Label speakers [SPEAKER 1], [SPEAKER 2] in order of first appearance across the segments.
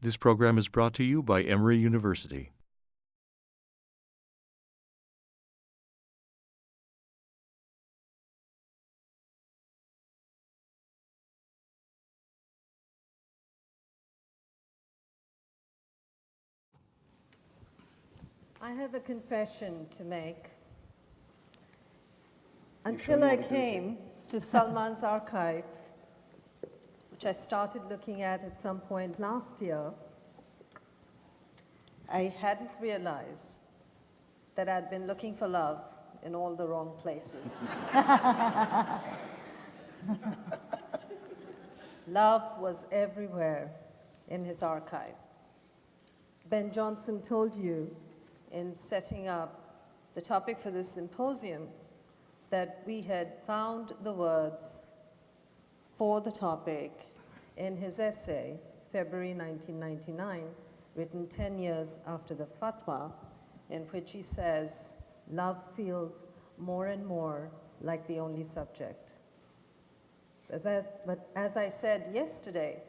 [SPEAKER 1] This program is brought to you by Emory University.
[SPEAKER 2] I have a confession to make. Until I came to Salman's archive, which I started looking at some point last year, I hadn't realized that I'd been looking for love in all the wrong places. Love was everywhere in his archive. Ben Jonson told you in setting up the topic for this symposium that we had found the words for the topic in his essay, February 1999, written 10 years after the fatwa, in which he says, love feels more and more like the only subject. But as I said yesterday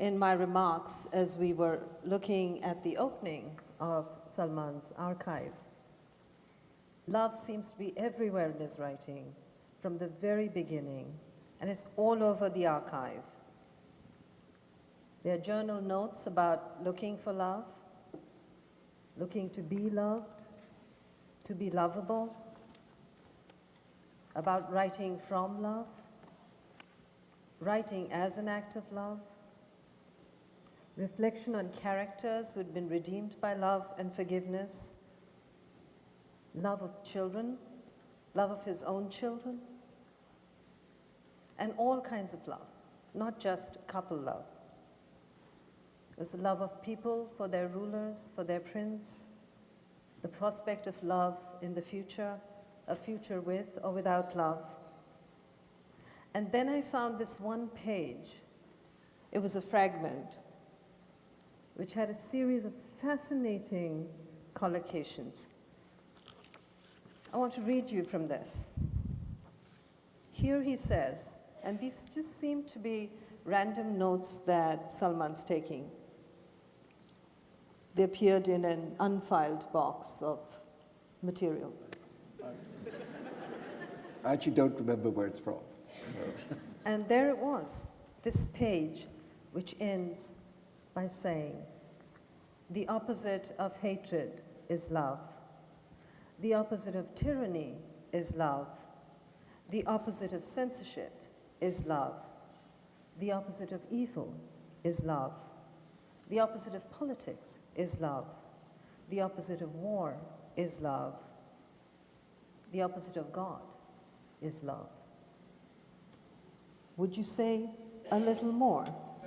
[SPEAKER 2] in my remarks as we were looking at the opening of Salman's archive, love seems to be everywhere in his writing from the very beginning, and it's all over the archive. There are journal notes about looking for love, looking to be loved, to be lovable, about writing from love, writing as an act of love, reflection on characters who'd been redeemed by love and forgiveness, love of children, love of his own children, and all kinds of love, not just couple love. It was the love of people for their rulers, for their prince, the prospect of love in the future, a future with or without love. And then I found this one page. It was a fragment which had a series of fascinating collocations. I want to read you from this. Here he says, and these just seem to be random notes that Salman's taking. They appeared in an unfiled box of material.
[SPEAKER 3] I actually don't remember where it's from.
[SPEAKER 2] And there it was, this page, which ends by saying, the opposite of hatred is love. The opposite of tyranny is love. The opposite of censorship is love. The opposite of evil is love. The opposite of politics is love. The opposite of war is love. The opposite of God is love. Would you say a little more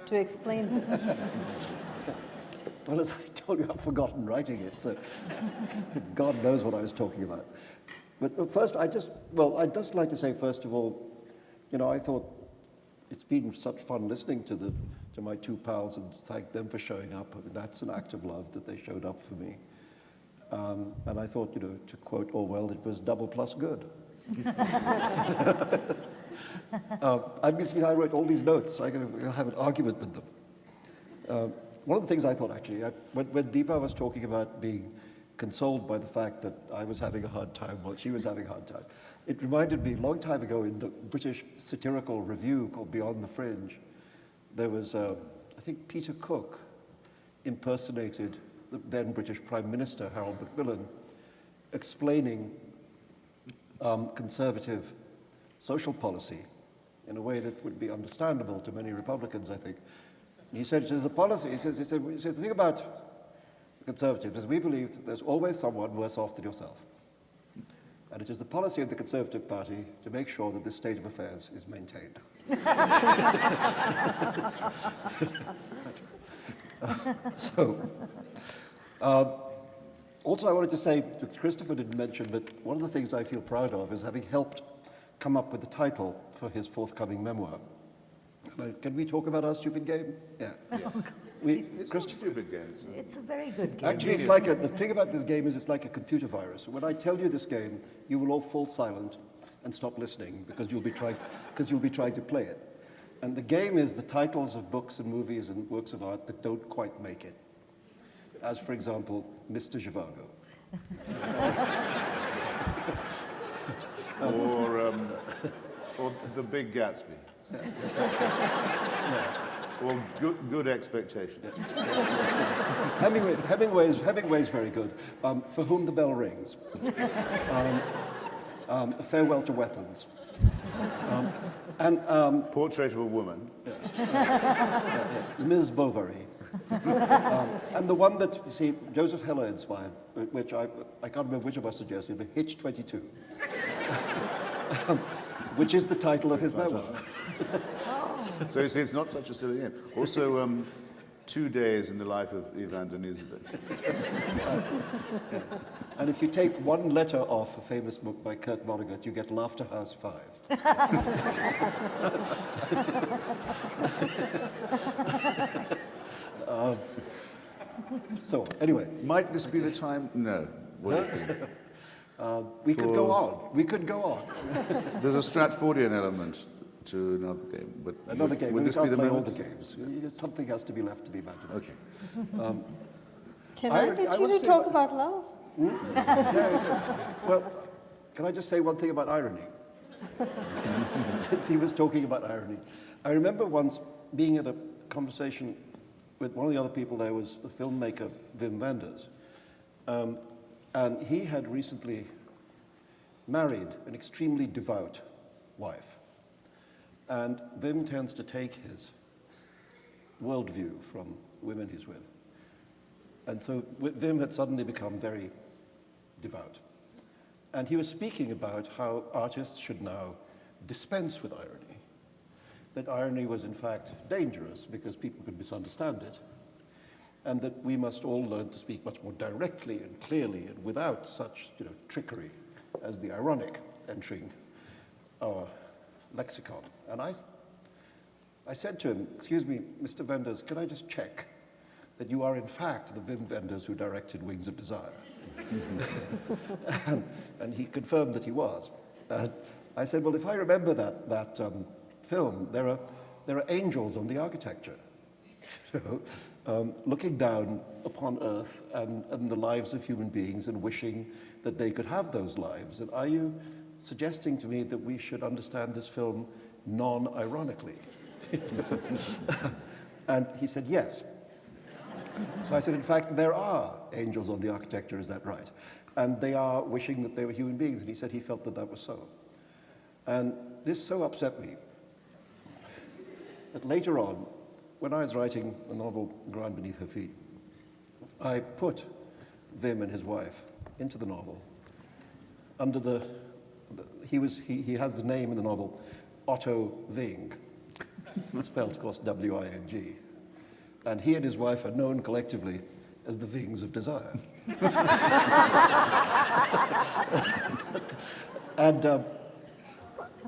[SPEAKER 2] to explain this?
[SPEAKER 3] Well, as I told you, I've forgotten writing it, so God knows what I was talking about. But first, I'd just like to say, first of all, I thought it's been such fun listening to my two pals and thank them for showing up. I mean, that's an act of love that they showed up for me. And I thought, to quote Orwell, it was double plus good. I wrote all these notes, so I'm going to have an argument with them. One of the things I thought, actually, when Deepa was talking about being consoled by the fact that I was having a hard time while she was having a hard time, it reminded me a long time ago in the British satirical review called Beyond the Fringe, there was, I think Peter Cook impersonated the then British Prime Minister, Harold Macmillan, explaining conservative social policy in a way that would be understandable to many Republicans, I think. And he said, the policy, he said, the thing about the Conservatives is we believe that there's always someone worse off than yourself. And it is the policy of the Conservative Party to make sure that this state of affairs is maintained. Also I wanted to say, Christopher didn't mention, but one of the things I feel proud of is having helped come up with the title for his forthcoming memoir. Can we talk about our stupid game? Yeah.
[SPEAKER 4] It's not a stupid game.
[SPEAKER 5] It's a very good game.
[SPEAKER 3] Actually, it's like the thing about this game is it's like a computer virus. When I tell you this game, you will all fall silent and stop listening because you'll be trying to play it. And the game is the titles of books and movies and works of art that don't quite make it. As, for example, Mr. Zhivago.
[SPEAKER 4] Or The Big Gatsby. Or Good Expectations.
[SPEAKER 3] Hemingway's very good. For Whom the Bell Rings. Farewell to Weapons.
[SPEAKER 4] Portrait of a Woman.
[SPEAKER 3] Ms. Bovary. And the one that, see, Joseph Heller inspired, which I can't remember which of us suggested, but Hitch 22. Which is the title of his memoir.
[SPEAKER 4] So you see, it's not such a silly name. Also, 2 Days in the Life of Ivan Denisovich.
[SPEAKER 3] Yes. And if you take one letter off a famous book by Kurt Vonnegut, you get Laughter House 5. So, anyway.
[SPEAKER 4] Might this be the time? No. What do you think?
[SPEAKER 3] We could go on. We could go on.
[SPEAKER 4] There's a Stratfordian element to another game. But
[SPEAKER 3] Another game.
[SPEAKER 4] Would
[SPEAKER 3] We
[SPEAKER 4] this be
[SPEAKER 3] can't
[SPEAKER 4] the
[SPEAKER 3] play all
[SPEAKER 4] moment?
[SPEAKER 3] the games. Something has to be left to the imagination.
[SPEAKER 4] Okay.
[SPEAKER 2] Can
[SPEAKER 3] I
[SPEAKER 2] I
[SPEAKER 3] would-
[SPEAKER 2] get
[SPEAKER 3] I
[SPEAKER 2] you
[SPEAKER 3] would
[SPEAKER 2] to
[SPEAKER 3] say
[SPEAKER 2] talk
[SPEAKER 3] that-
[SPEAKER 2] about love?
[SPEAKER 3] Well, can I just say one thing about irony? Since he was talking about irony. I remember once being at a conversation with one of the other people there was the filmmaker Wim Wenders. And he had recently married an extremely devout wife. And Wim tends to take his worldview from women he's with. And so Wim had suddenly become very devout. And he was speaking about how artists should now dispense with irony. That irony was in fact dangerous because people could misunderstand it. And that we must all learn to speak much more directly and clearly and without such trickery as the ironic entering our lexicon. And I said to him, "Excuse me, Mr. Wenders, can I just check that you are in fact the Wim Wenders who directed Wings of Desire?" and he confirmed that he was. And I said, "Well, if I remember that film, there are angels on the architecture, looking down upon Earth and the lives of human beings and wishing that they could have those lives. And are you suggesting to me that we should understand this film non-ironically?" And he said, "Yes." So I said, "In fact, there are angels on the architecture, is that right? And they are wishing that they were human beings." And he said he felt that that was so. And this so upset me that later on, when I was writing the novel Ground Beneath Her Feet, I put Wim and his wife into the novel under he has the name in the novel Otto Wing, spelled, of course, W-I-N-G. And he and his wife are known collectively as the Wings of Desire. And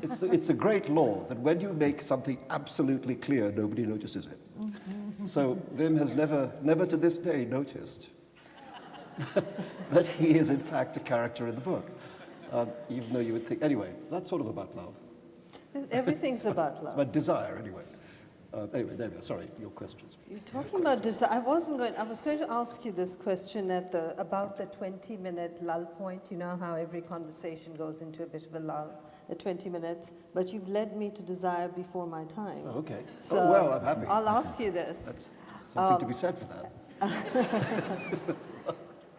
[SPEAKER 3] it's a great law that when you make something absolutely clear, nobody notices it. So Wim has never to this day noticed that he is in fact a character in the book, even though you would think. Anyway, that's sort of about love.
[SPEAKER 2] Everything's about
[SPEAKER 3] It's
[SPEAKER 2] love.
[SPEAKER 3] about desire, anyway. Anyway, there we go. Sorry, your questions.
[SPEAKER 2] You're talking about desire. I was going to ask you this question about the 20-minute lull point. You know how every conversation goes into a bit of a lull, the 20 minutes, but you've led me to desire before my time.
[SPEAKER 3] Oh, okay.
[SPEAKER 2] So
[SPEAKER 3] Oh, well, I'm happy.
[SPEAKER 2] I'll ask you this.
[SPEAKER 3] That's something to be said for that.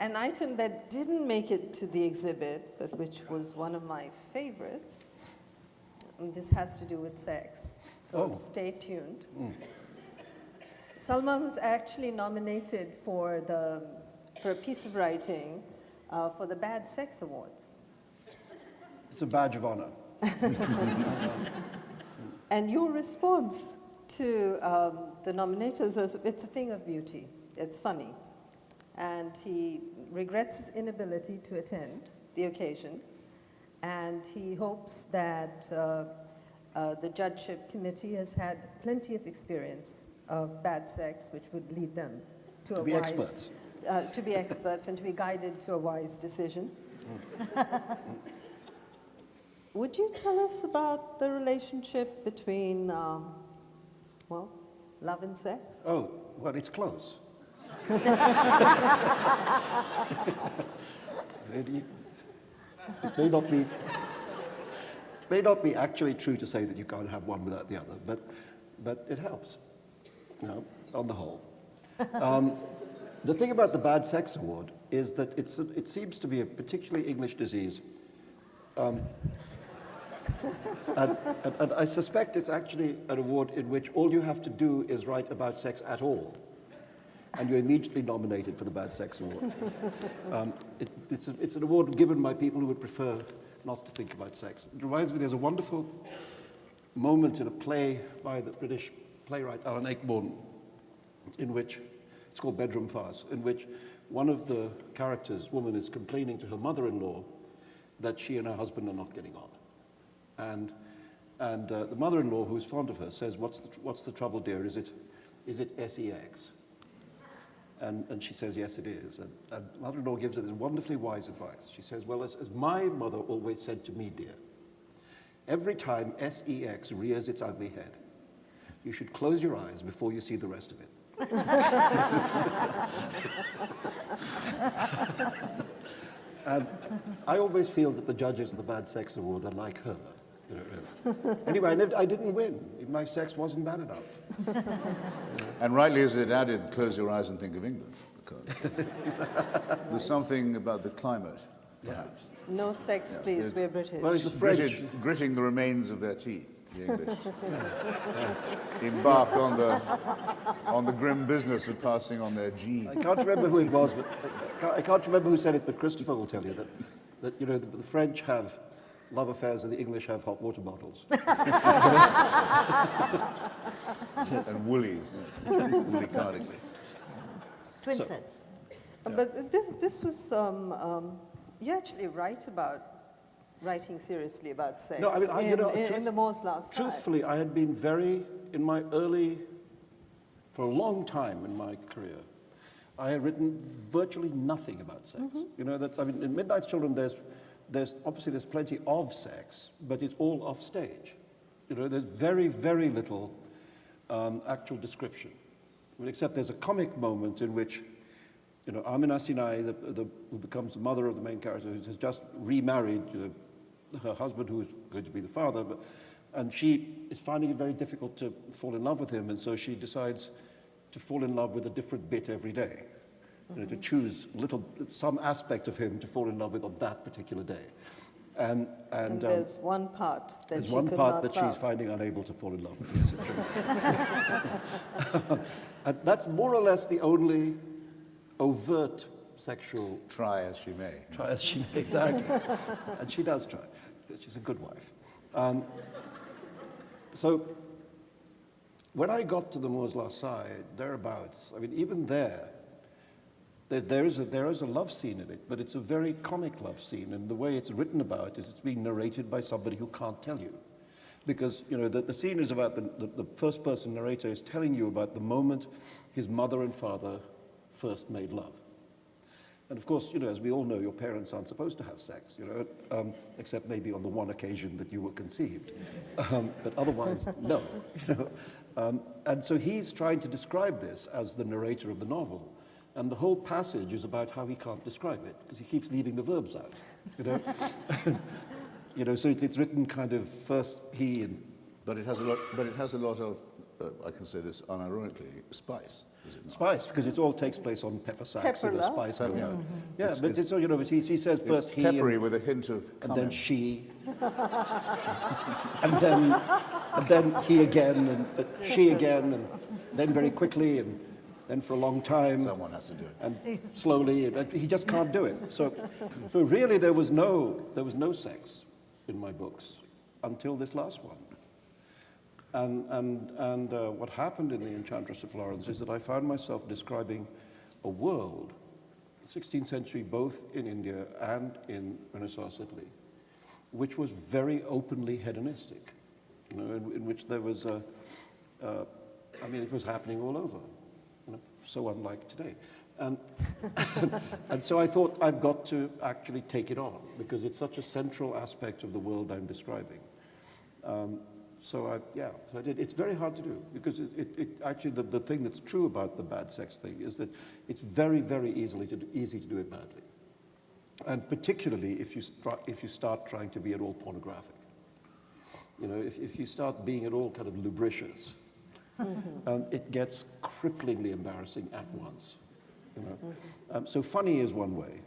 [SPEAKER 2] An item that didn't make it to the exhibit, but which was one of my favorites, and this has to do with sex, so stay tuned. Salman was actually nominated for a piece of writing for the Bad Sex Awards.
[SPEAKER 3] It's a badge of honor.
[SPEAKER 2] And your response to the nominators was, it's a thing of beauty, it's funny. And he regrets his inability to attend the occasion, and he hopes that the judgeship committee has had plenty of experience of bad sex, which would lead them to
[SPEAKER 3] be experts.
[SPEAKER 2] To be experts and to be guided to a wise decision. Would you tell us about the relationship between Well, love and sex?
[SPEAKER 3] Oh, well, it's close. It may not be actually true to say that you can't have one without the other, but it helps, you know, on the whole. The thing about the Bad Sex Award is that it seems to be a particularly English disease. And I suspect it's actually an award in which all you have to do is write about sex at all, and you're immediately nominated for the Bad Sex Award. It's an award given by people who would prefer not to think about sex. It reminds me, there's a wonderful moment in a play by the British playwright Alan Ayckbourn, in which, it's called Bedroom Farce, in which one of the characters, woman, is complaining to her mother-in-law that she and her husband are not getting on. And the mother-in-law, who's fond of her, says, what's the trouble, dear? Is it sex? And she says, yes, it is. And mother-in-law gives her this wonderfully wise advice. She says, well, as my mother always said to me, dear, every time sex rears its ugly head, you should close your eyes before you see the rest of it. And I always feel that the judges of the Bad Sex Award are like her. You know. Anyway, I didn't win. My sex wasn't bad enough.
[SPEAKER 4] And rightly is it added, close your eyes and think of England, because there's something about the climate, perhaps.
[SPEAKER 2] No sex, please, we're British.
[SPEAKER 3] Well, it's the French.
[SPEAKER 4] Gritting the remains of their teeth, the English. Embark on the grim business of passing on their genes.
[SPEAKER 3] I can't remember who it was, but I can't remember who said it, but Christopher will tell you that you know, the French have love affairs and the English have hot water bottles.
[SPEAKER 4] And woolies, yes. Woolly cardigans.
[SPEAKER 5] Twin sets.
[SPEAKER 2] But this was, you actually write about writing seriously about sex
[SPEAKER 3] No, I mean,
[SPEAKER 2] in the Moore's Last Side.
[SPEAKER 3] Truthfully, I had been for a long time in my career, I had written virtually nothing about sex. You know, in Midnight Children, there's plenty of sex, but it's all off stage. You know, there's very, very little actual description. I mean, except there's a comic moment in which, you know, Amina Sinai, who becomes the mother of the main character, who has just remarried her husband, who's going to be the father, and she is finding it very difficult to fall in love with him, and so she decides to fall in love with a different bit every day. You know, to choose some aspect of him to fall in love with on that particular day. And
[SPEAKER 2] there's one part that
[SPEAKER 3] there's
[SPEAKER 2] she
[SPEAKER 3] one
[SPEAKER 2] could
[SPEAKER 3] part
[SPEAKER 2] not
[SPEAKER 3] that
[SPEAKER 2] love.
[SPEAKER 3] she's finding unable to fall in love with. Yes, it's true. And that's more or less the only overt sexual...
[SPEAKER 4] Try as she may.
[SPEAKER 3] Try as she may, exactly. And she does try. She's a good wife. So when I got to the Moore's Last Side, thereabouts, I mean, even there is a love scene in it, but it's a very comic love scene, and the way it's written about is it's being narrated by somebody who can't tell you. Because, you know, the scene is about the first-person narrator is telling you about the moment his mother and father first made love. And of course, you know, as we all know, your parents aren't supposed to have sex, you know, except maybe on the one occasion that you were conceived. But otherwise, no. You know? And so he's trying to describe this as the narrator of the novel. And the whole passage is about how he can't describe it, because he keeps leaving the verbs out, you know? You know, so it's written kind of first he and...
[SPEAKER 4] But it has a lot of, I can say this unironically, spice, is it not?
[SPEAKER 3] Spice, because it all takes place on pepper sacks and a
[SPEAKER 2] Pepper
[SPEAKER 3] spice
[SPEAKER 4] love.
[SPEAKER 3] going
[SPEAKER 4] Yeah.
[SPEAKER 3] out. Yeah, but it's, you know, but he says first he
[SPEAKER 4] peppery with a hint of
[SPEAKER 3] and then
[SPEAKER 4] comment.
[SPEAKER 3] she, and then he again, and she again, and then very quickly, and then for a long time.
[SPEAKER 4] Someone has to do it.
[SPEAKER 3] And slowly, and he just can't do it. So really, there was no sex in my books until this last one. And what happened in The Enchantress of Florence is that I found myself describing a world, 16th century, both in India and in Renaissance Italy, which was very openly hedonistic, you know, in which there was I mean, it was happening all over, you know, so unlike today. And so I thought I've got to actually take it on, because it's such a central aspect of the world I'm describing. so I did. It's very hard to do because actually the thing that's true about the bad sex thing is that it's very, very easy to do it badly. And particularly if you start trying to be at all pornographic. You know, if you start being at all kind of lubricious, it gets cripplingly embarrassing at once. You know? So funny is one way.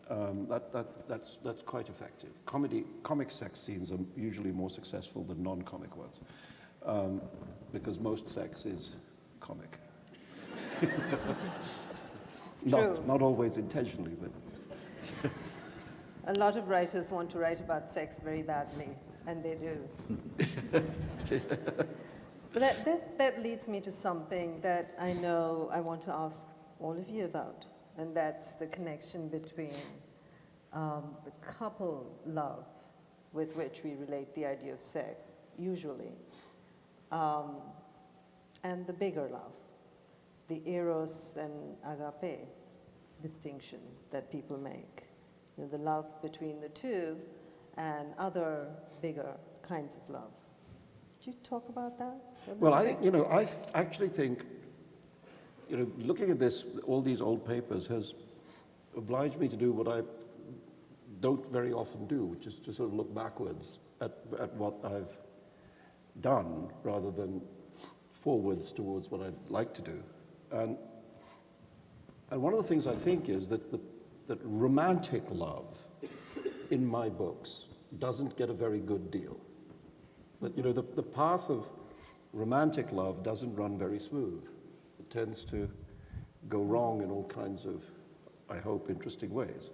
[SPEAKER 3] That's quite effective. Comic sex scenes are usually more successful than non-comic ones, because most sex is comic.
[SPEAKER 2] It's true.
[SPEAKER 3] Not always intentionally, but
[SPEAKER 2] A lot of writers want to write about sex very badly, and they do. But that leads me to something that I know I want to ask all of you about, and that's the connection between the couple love with which we relate the idea of sex, usually, and the bigger love, the eros and agape distinction that people make. You know, the love between the two and other bigger kinds of love. Could you talk about that?
[SPEAKER 3] well, I actually think, looking at this, all these old papers has obliged me to do what I don't very often do, which is to sort of look backwards at what I've done rather than forwards towards what I'd like to do. And one of the things I think is that that romantic love in my books doesn't get a very good deal. That, the path of romantic love doesn't run very smooth. It tends to go wrong in all kinds of, I hope, interesting ways.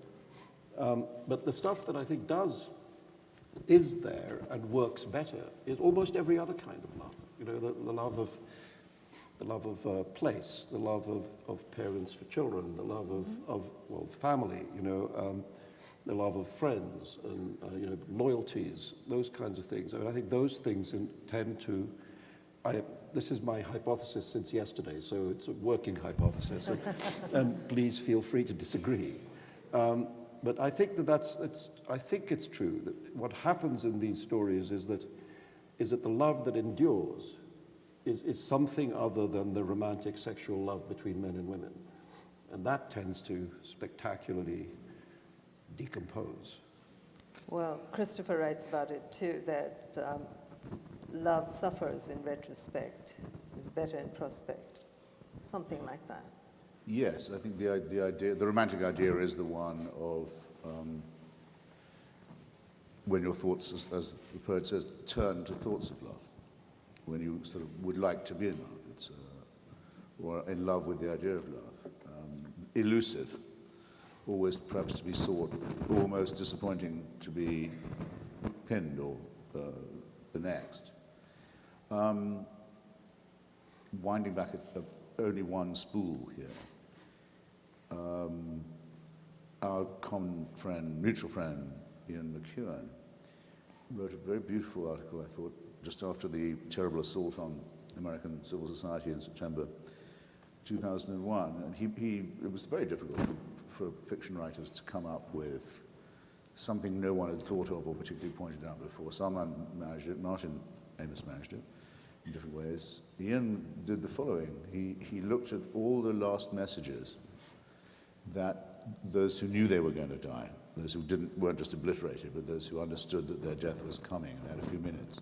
[SPEAKER 3] But the stuff that I think is there and works better is almost every other kind of love. The love of place, the love of parents for children, the love of family, the love of friends, and loyalties, those kinds of things. I mean, I think those things tend to. This is my hypothesis since yesterday, so it's a working hypothesis, and please feel free to disagree. But I think I think it's true that what happens in these stories is that the love that endures is something other than the romantic sexual love between men and women. And that tends to spectacularly decompose.
[SPEAKER 2] Well, Christopher writes about it too, that love suffers in retrospect, is better in prospect, something like that.
[SPEAKER 4] Yes, I think the romantic idea is the one of when your thoughts, as the poet says, turn to thoughts of love. When you sort of would like to be in love, or in love with the idea of love. Elusive, always perhaps to be sought, almost disappointing to be pinned or the next. Winding back at only one spool here. Our common friend, mutual friend, Ian McEwan, wrote a very beautiful article, I thought, just after the terrible assault on American civil society in September 2001. And it was very difficult for fiction writers to come up with something no one had thought of or particularly pointed out before. Salman managed it, Martin Amis managed it in different ways. Ian did the following. He looked at all the last messages that those who knew they were going to die, those who weren't just obliterated, but those who understood that their death was coming and had a few minutes,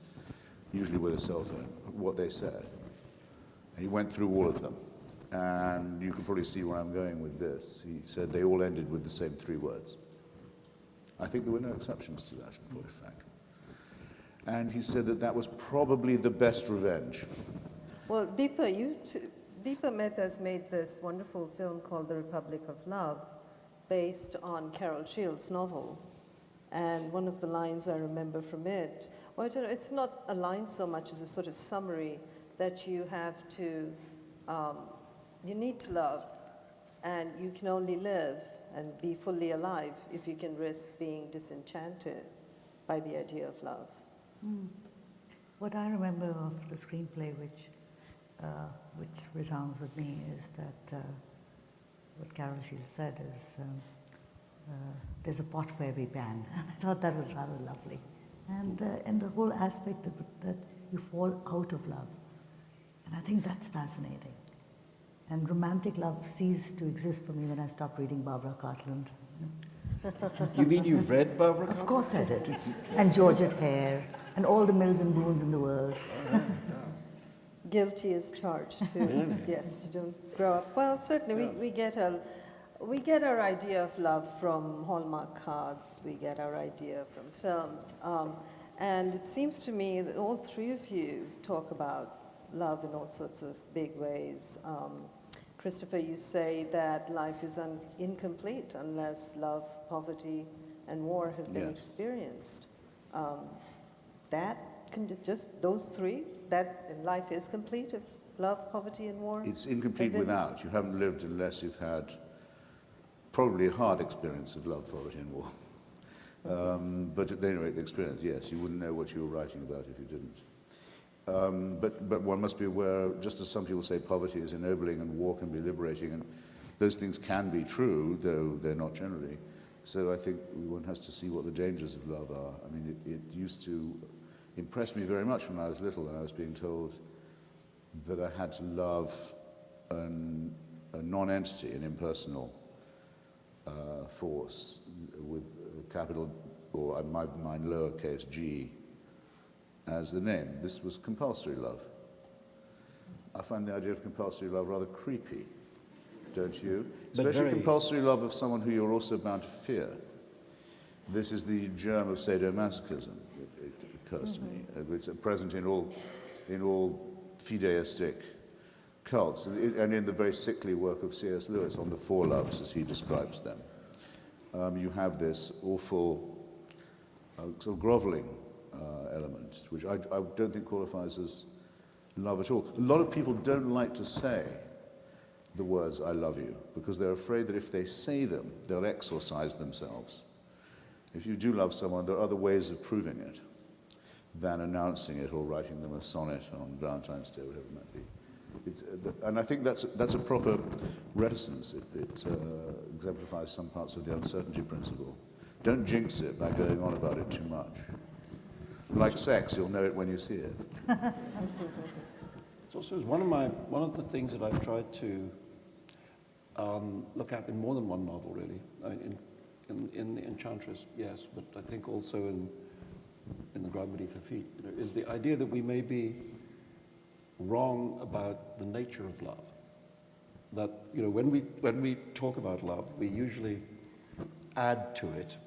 [SPEAKER 4] usually with a cell phone, what they said. And he went through all of them. And you can probably see where I'm going with this. He said they all ended with the same 3 words. I think there were no exceptions to that, in point of fact. And he said that was probably the best revenge.
[SPEAKER 2] Well, Deepa Mehta's made this wonderful film called The Republic of Love, based on Carol Shields' novel. And one of the lines I remember from it, well, it's not a line so much as a sort of summary that you have to, you need to love, and you can only live and be fully alive if you can risk being disenchanted by the idea of love.
[SPEAKER 5] What I remember of the screenplay, which resounds with me, is that what Carol Shields said is there's a pot for every pan. I thought that was rather lovely. And the whole aspect of it, that you fall out of love. And I think that's fascinating. And romantic love ceased to exist for me when I stopped reading Barbara Cartland.
[SPEAKER 3] You mean you've read Barbara?
[SPEAKER 5] Of course I did. And Georgette Hare, and all the Mills and Boons in the world.
[SPEAKER 2] Guilty as charged, too. Yes, you don't grow up. Well, certainly we get our idea of love from Hallmark cards. We get our idea from films. And it seems to me that all three of you talk about love in all sorts of big ways. Christopher, you say that life is incomplete unless love, poverty, and war have been experienced. That can just those three, that life is complete if love, poverty, and war.
[SPEAKER 4] It's incomplete without. You haven't lived unless you've had probably a hard experience of love, poverty, and war. But at any rate, the experience, yes, you wouldn't know what you were writing about if you didn't. But one must be aware, just as some people say poverty is ennobling and war can be liberating, and those things can be true, though they're not generally. So I think one has to see what the dangers of love are. I mean, it used to impress me very much when I was little, and I was being told that I had to love a non-entity, an impersonal force with a capital, or mine lowercase g, as the name. This was compulsory love. I find the idea of compulsory love rather creepy, don't you? Especially compulsory love of someone who you're also bound to fear. This is the germ of sadomasochism, it occurs to me. It's present in all fideistic cults, and in the very sickly work of C.S. Lewis on the four loves, as he describes them. You have this awful sort of groveling element, which I don't think qualifies as love at all. A lot of people don't like to say the words "I love you" because they're afraid that if they say them, they'll exorcise themselves. If you do love someone, there are other ways of proving it than announcing it or writing them a sonnet on Valentine's Day, whatever it might be. And I think that's a proper reticence. It exemplifies some parts of the uncertainty principle. Don't jinx it by going on about it too much. Like sex, you'll know it when you see it.
[SPEAKER 3] It's also one of the things that I've tried to look at in more than one novel, really. In Enchantress, yes, but I think also in The Ground Beneath Her Feet, is the idea that we may be wrong about the nature of love. That when we talk about love, we usually add to it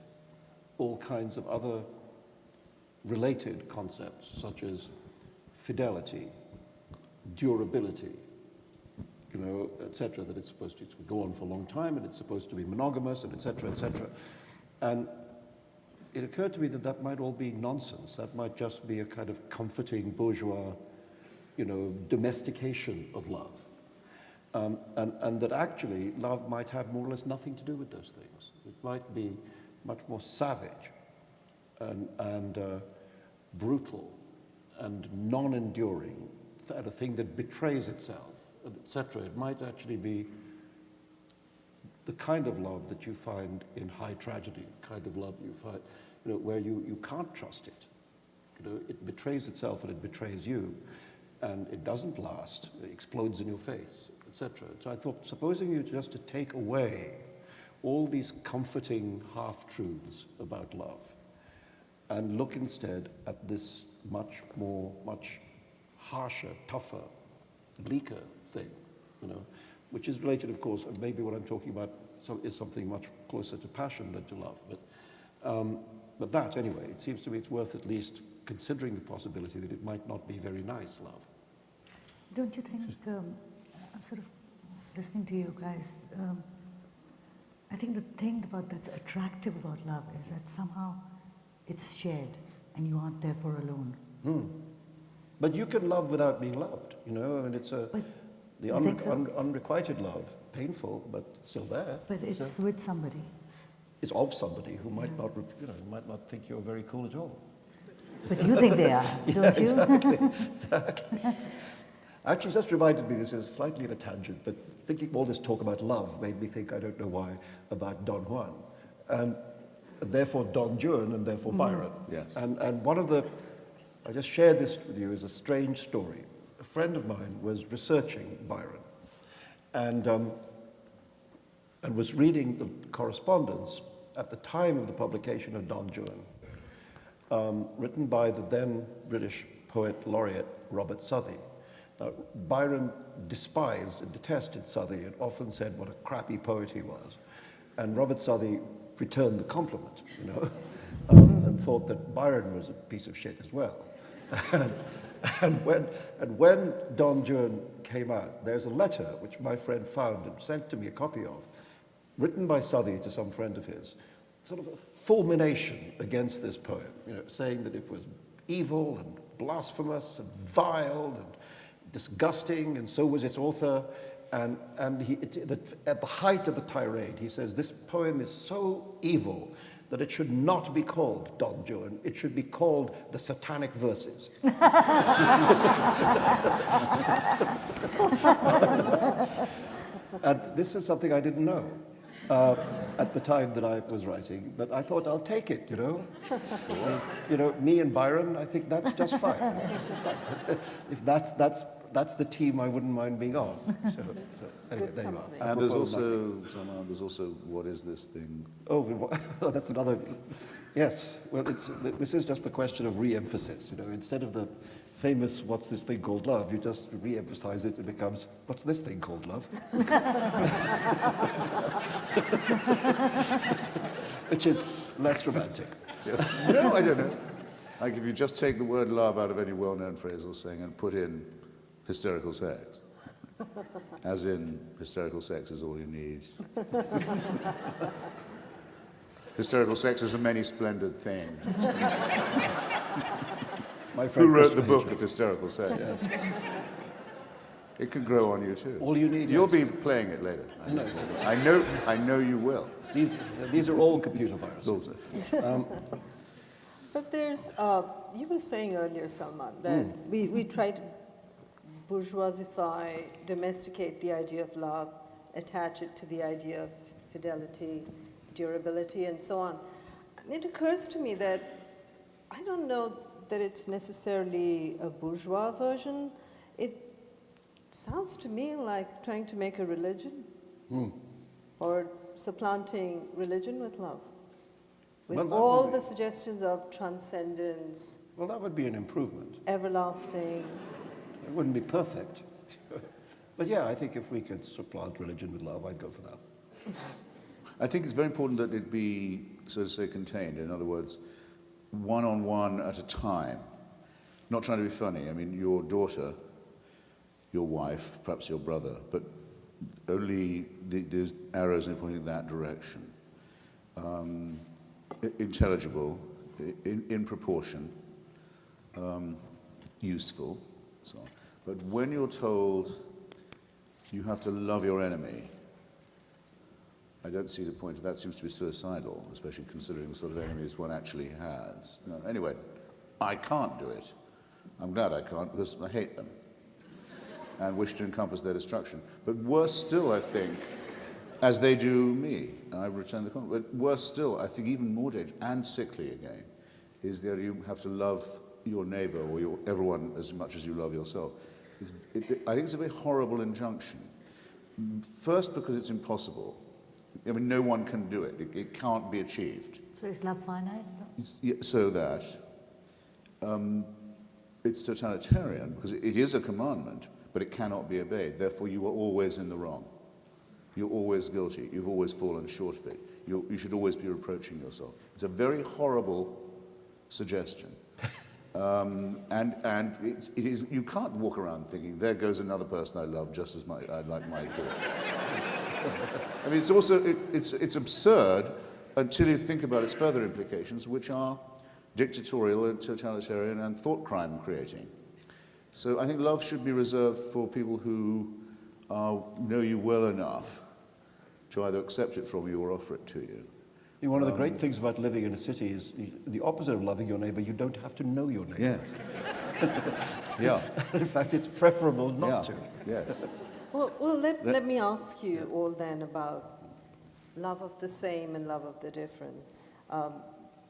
[SPEAKER 3] all kinds of other related concepts, such as fidelity, durability, etc. That it's supposed to go on for a long time, and it's supposed to be monogamous, and etc., etc. And it occurred to me that might all be nonsense. That might just be a kind of comforting bourgeois, domestication of love. And that actually love might have more or less nothing to do with those things. It might be much more savage and brutal and non-enduring, a thing that betrays itself, etc. It might actually be the kind of love that you find in high tragedy, the kind of love you find, where you can't trust it. It betrays itself and it betrays you, and it doesn't last. It explodes in your face, etc. So I thought, supposing you just to take away all these comforting half-truths about love and look instead at this much harsher, tougher, bleaker thing, which is related, of course, and maybe what I'm talking about is something much closer to passion than to love. But that, anyway, it seems to me it's worth at least considering the possibility that it might not be very nice love.
[SPEAKER 5] Don't you think, I'm sort of listening to you guys, I think the thing that's attractive about love is that somehow it's shared and you aren't therefore alone.
[SPEAKER 3] But you can love without being loved, and it's unrequited love, painful, but still there.
[SPEAKER 5] But it's with somebody.
[SPEAKER 3] It's of somebody who might not, might not think you're very cool at all.
[SPEAKER 5] But you think they are, don't you?
[SPEAKER 3] Exactly. Actually, just reminded me, this is slightly in a tangent, but thinking all this talk about love made me think, I don't know why, about Don Juan. And therefore Don Juan, and therefore Byron.
[SPEAKER 4] Yes.
[SPEAKER 3] And one of the I just share this with you as a strange story. A friend of mine was researching Byron and was reading the correspondence at the time of the publication of Don Juan, written by the then British poet laureate Robert Southey. Byron despised and detested Southey and often said what a crappy poet he was. And Robert Southey returned the compliment, you know, and thought that Byron was a piece of shit as well. and when Don Juan came out, there's a letter which my friend found and sent to me a copy of, written by Southey to some friend of his, sort of a fulmination against this poem, you know, saying that it was evil and blasphemous and vile and disgusting, and so was its author. And at the height of the tirade, he says, this poem is so evil that it should not be called Don Juan, it should be called the Satanic Verses. And this is something I didn't know at the time that I was writing, but I thought I'll take it, you know. You know, me and Byron, I think that's just fine. That's just fine. If that's the team I wouldn't mind being on. So anyway, there you are.
[SPEAKER 4] And there's also, Salman, there's also, what is this thing?
[SPEAKER 3] Oh, that's another. Yes, well, this is just a question of re-emphasis. You know, instead of the famous "What's this thing called love," you just re-emphasize it. It becomes "What's this thing called love," which is less romantic.
[SPEAKER 4] Yeah. No, I don't know. Like if you just take the word love out of any well-known phrase or saying and put in hysterical sex, as in hysterical sex is all you need. Hysterical sex is a many splendid thing.
[SPEAKER 3] My friend
[SPEAKER 4] Who wrote the
[SPEAKER 3] Christopher
[SPEAKER 4] book
[SPEAKER 3] Hitchens.
[SPEAKER 4] of hysterical sex? Yeah. It can grow on you too.
[SPEAKER 3] All you need.
[SPEAKER 4] You'll be playing it later. I know you will.
[SPEAKER 3] These are all computer viruses.
[SPEAKER 2] But there's, you were saying earlier, Salman, that we try to bourgeoisify, domesticate the idea of love, attach it to the idea of fidelity, durability, and so on. And it occurs to me that I don't know that it's necessarily a bourgeois version. It sounds to me like trying to make a religion or supplanting religion with love. With
[SPEAKER 3] Well,
[SPEAKER 2] all the suggestions of transcendence,
[SPEAKER 3] Well, that would be an improvement.
[SPEAKER 2] everlasting.
[SPEAKER 3] It wouldn't be perfect. But yeah, I think if we could supplant religion with love, I'd go for that.
[SPEAKER 4] I think it's very important that it be, so to say, contained. In other words, one-on-one at a time. Not trying to be funny. I mean, your daughter, your wife, perhaps your brother, but only there's arrows in pointing that direction. Intelligible, in proportion, useful, so on. But when you're told you have to love your enemy, I don't see the point. That seems to be suicidal, especially considering the sort of enemies one actually has. No, anyway, I can't do it. I'm glad I can't because I hate them and wish to encompass their destruction. But worse still, I think, as they do me, and I return the compliment, but worse still, I think even more dangerous and sickly again, is that you have to love your neighbor or everyone as much as you love yourself. I think it's a very horrible injunction. First, because it's impossible. I mean, no one can do it. It can't be achieved.
[SPEAKER 5] So is love finite?
[SPEAKER 4] So that it's totalitarian, because it is a commandment, but it cannot be obeyed. Therefore, you are always in the wrong. You're always guilty. You've always fallen short of it. You should always be reproaching yourself. It's a very horrible suggestion. And it is, you can't walk around thinking, there goes another person I love just as I like my daughter. I mean, it's also, it's absurd until you think about its further implications, which are dictatorial and totalitarian and thought crime creating. So I think love should be reserved for people who know you well enough to either accept it from you or offer it to you.
[SPEAKER 3] One of the great things about living in a city is the opposite of loving your neighbor. You don't have to know your neighbor.
[SPEAKER 4] Yeah. Yeah.
[SPEAKER 3] In fact, it's preferable not to.
[SPEAKER 4] Yes.
[SPEAKER 2] Well, let me ask you all then about love of the same and love of the different.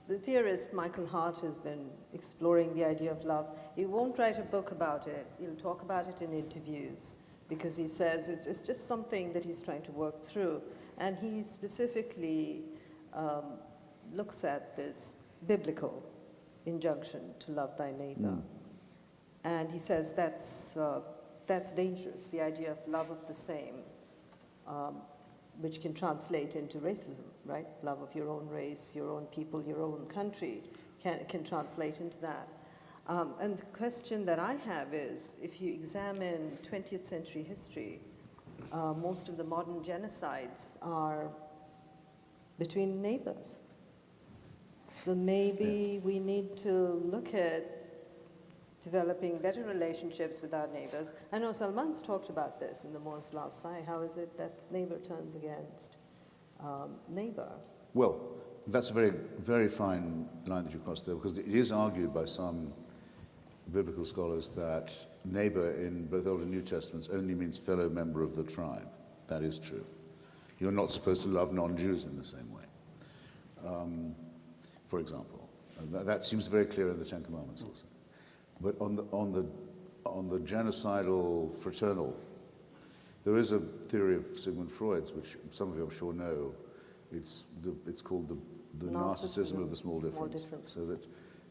[SPEAKER 2] the theorist Michael Hart has been exploring the idea of love. He won't write a book about it. He'll talk about it in interviews because he says it's just something that he's trying to work through. And he specifically looks at this biblical injunction to love thy neighbor. And he says that's dangerous, the idea of love of the same, which can translate into racism, right? Love of your own race, your own people, your own country can translate into that. And the question that I have is, if you examine 20th century history, most of the modern genocides are between neighbors. So maybe we need to look at developing better relationships with our neighbors. I know Salman's talked about this in the Moore's Last Sigh. How is it that neighbor turns against neighbor?
[SPEAKER 4] Well, that's a very, very fine line that you crossed there, because it is argued by some biblical scholars that neighbor in both Old and New Testaments only means fellow member of the tribe. That is true. You're not supposed to love non-Jews in the same way, for example. That seems very clear in the Ten Commandments also. But on the genocidal fraternal, there is a theory of Sigmund Freud's, which some of you I'm sure know. It's called the narcissism of the small difference. So that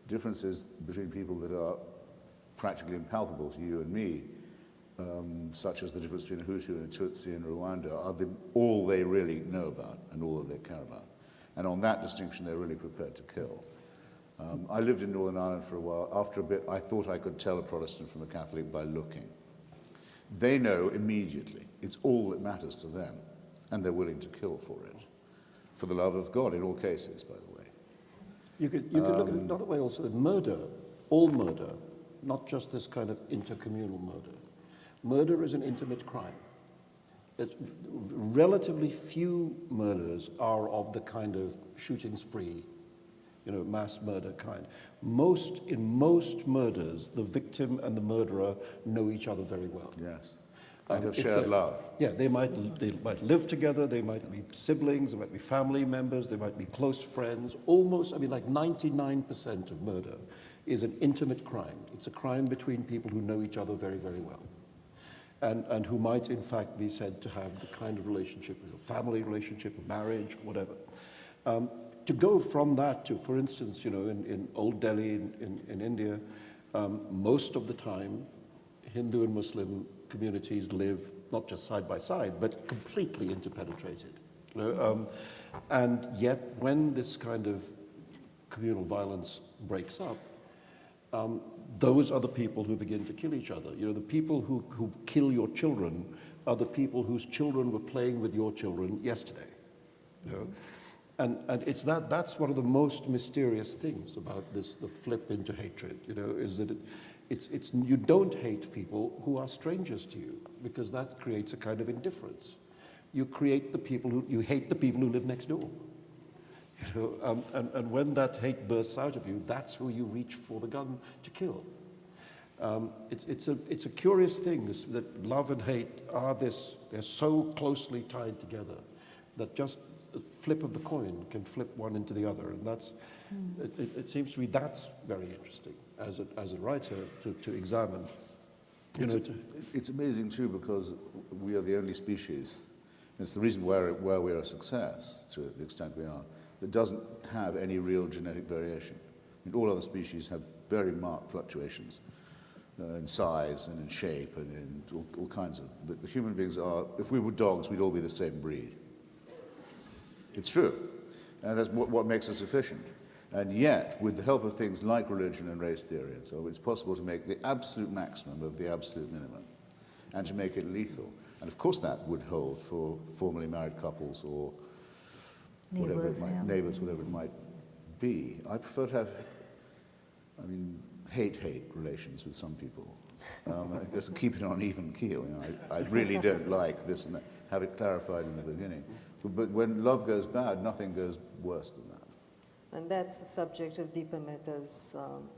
[SPEAKER 4] differences between people that are practically impalpable to you and me, such as the difference between a Hutu and a Tutsi in Rwanda, are all they really know about and all that they care about. And on that distinction, they're really prepared to kill. I lived in Northern Ireland for a while. After a bit, I thought I could tell a Protestant from a Catholic by looking. They know immediately. It's all that matters to them, and they're willing to kill for it, for the love of God in all cases, by the way.
[SPEAKER 3] You could look at it another way also, that murder, all murder, not just this kind of intercommunal murder. Murder is an intimate crime. Relatively few murders are of the kind of shooting spree, mass murder kind. In most murders, the victim and the murderer know each other very well.
[SPEAKER 4] Yes. And have shared love.
[SPEAKER 3] Yeah, they might live together, they might be siblings, they might be family members, they might be close friends. Like 99% of murder is an intimate crime. It's a crime between people who know each other very, very well. And who might, in fact, be said to have the kind of relationship, a family relationship, a marriage, whatever. To go from that to, for instance, in Old Delhi in India, most of the time, Hindu and Muslim communities live not just side by side, but completely interpenetrated. And yet, when this kind of communal violence breaks up, those are the people who begin to kill each other. The people who kill your children are the people whose children were playing with your children yesterday. And it's that's one of the most mysterious things about this, the flip into hatred, is that it's you don't hate people who are strangers to you, because that creates a kind of indifference. You hate the people who live next door. And when that hate bursts out of you, that's who you reach for the gun to kill. It's a curious thing, that love and hate they're so closely tied together that just a flip of the coin can flip one into the other, and it seems to me that's very interesting as a writer to examine.
[SPEAKER 4] It's amazing too, because we are the only species. It's the reason where we are a success to the extent we are, that doesn't have any real genetic variation. All other species have very marked fluctuations in size and in shape and in all kinds of. But the human beings are. If we were dogs, we'd all be the same breed. It's true, and that's what makes us efficient. And yet, with the help of things like religion and race theory, and so it's possible to make the absolute maximum of the absolute minimum, and to make it lethal. And of course, that would hold for formerly married couples or neighbors, whatever it might be. I prefer to have, hate relations with some people. Just keep it on an even keel. I really don't like this and that. Have it clarified in the beginning. But when love goes bad, nothing goes worse than that.
[SPEAKER 2] And that's the subject of Deepa Mehta's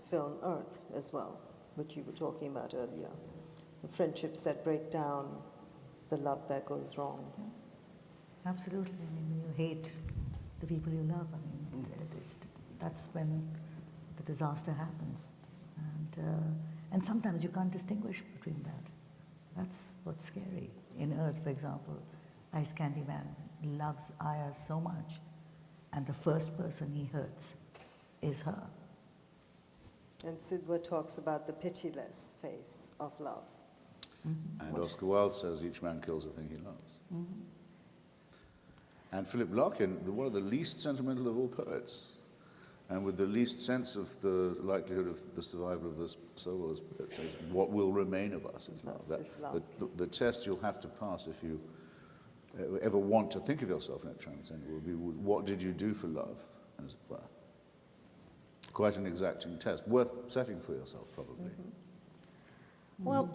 [SPEAKER 2] film Earth as well, which you were talking about earlier. The friendships that break down, the love that goes wrong.
[SPEAKER 5] Absolutely. When you hate the people you love, that's when the disaster happens. And sometimes you can't distinguish between that. That's what's scary. In Earth, for example, Ice Candy Man loves Aya so much, and the first person he hurts is her.
[SPEAKER 2] And Sidhwa talks about the pitiless face of love.
[SPEAKER 4] And Oscar Wilde says each man kills the thing he loves. And Philip Larkin, one of the least sentimental of all poets, and with the least sense of the likelihood of the survival of the soul, as it says, what will remain of us is love.
[SPEAKER 2] Is love.
[SPEAKER 4] The test you'll have to pass if you ever want to think of yourself in a transcendent will be, what did you do for love, as it were? Quite an exacting test, worth setting for yourself, probably.
[SPEAKER 2] Well,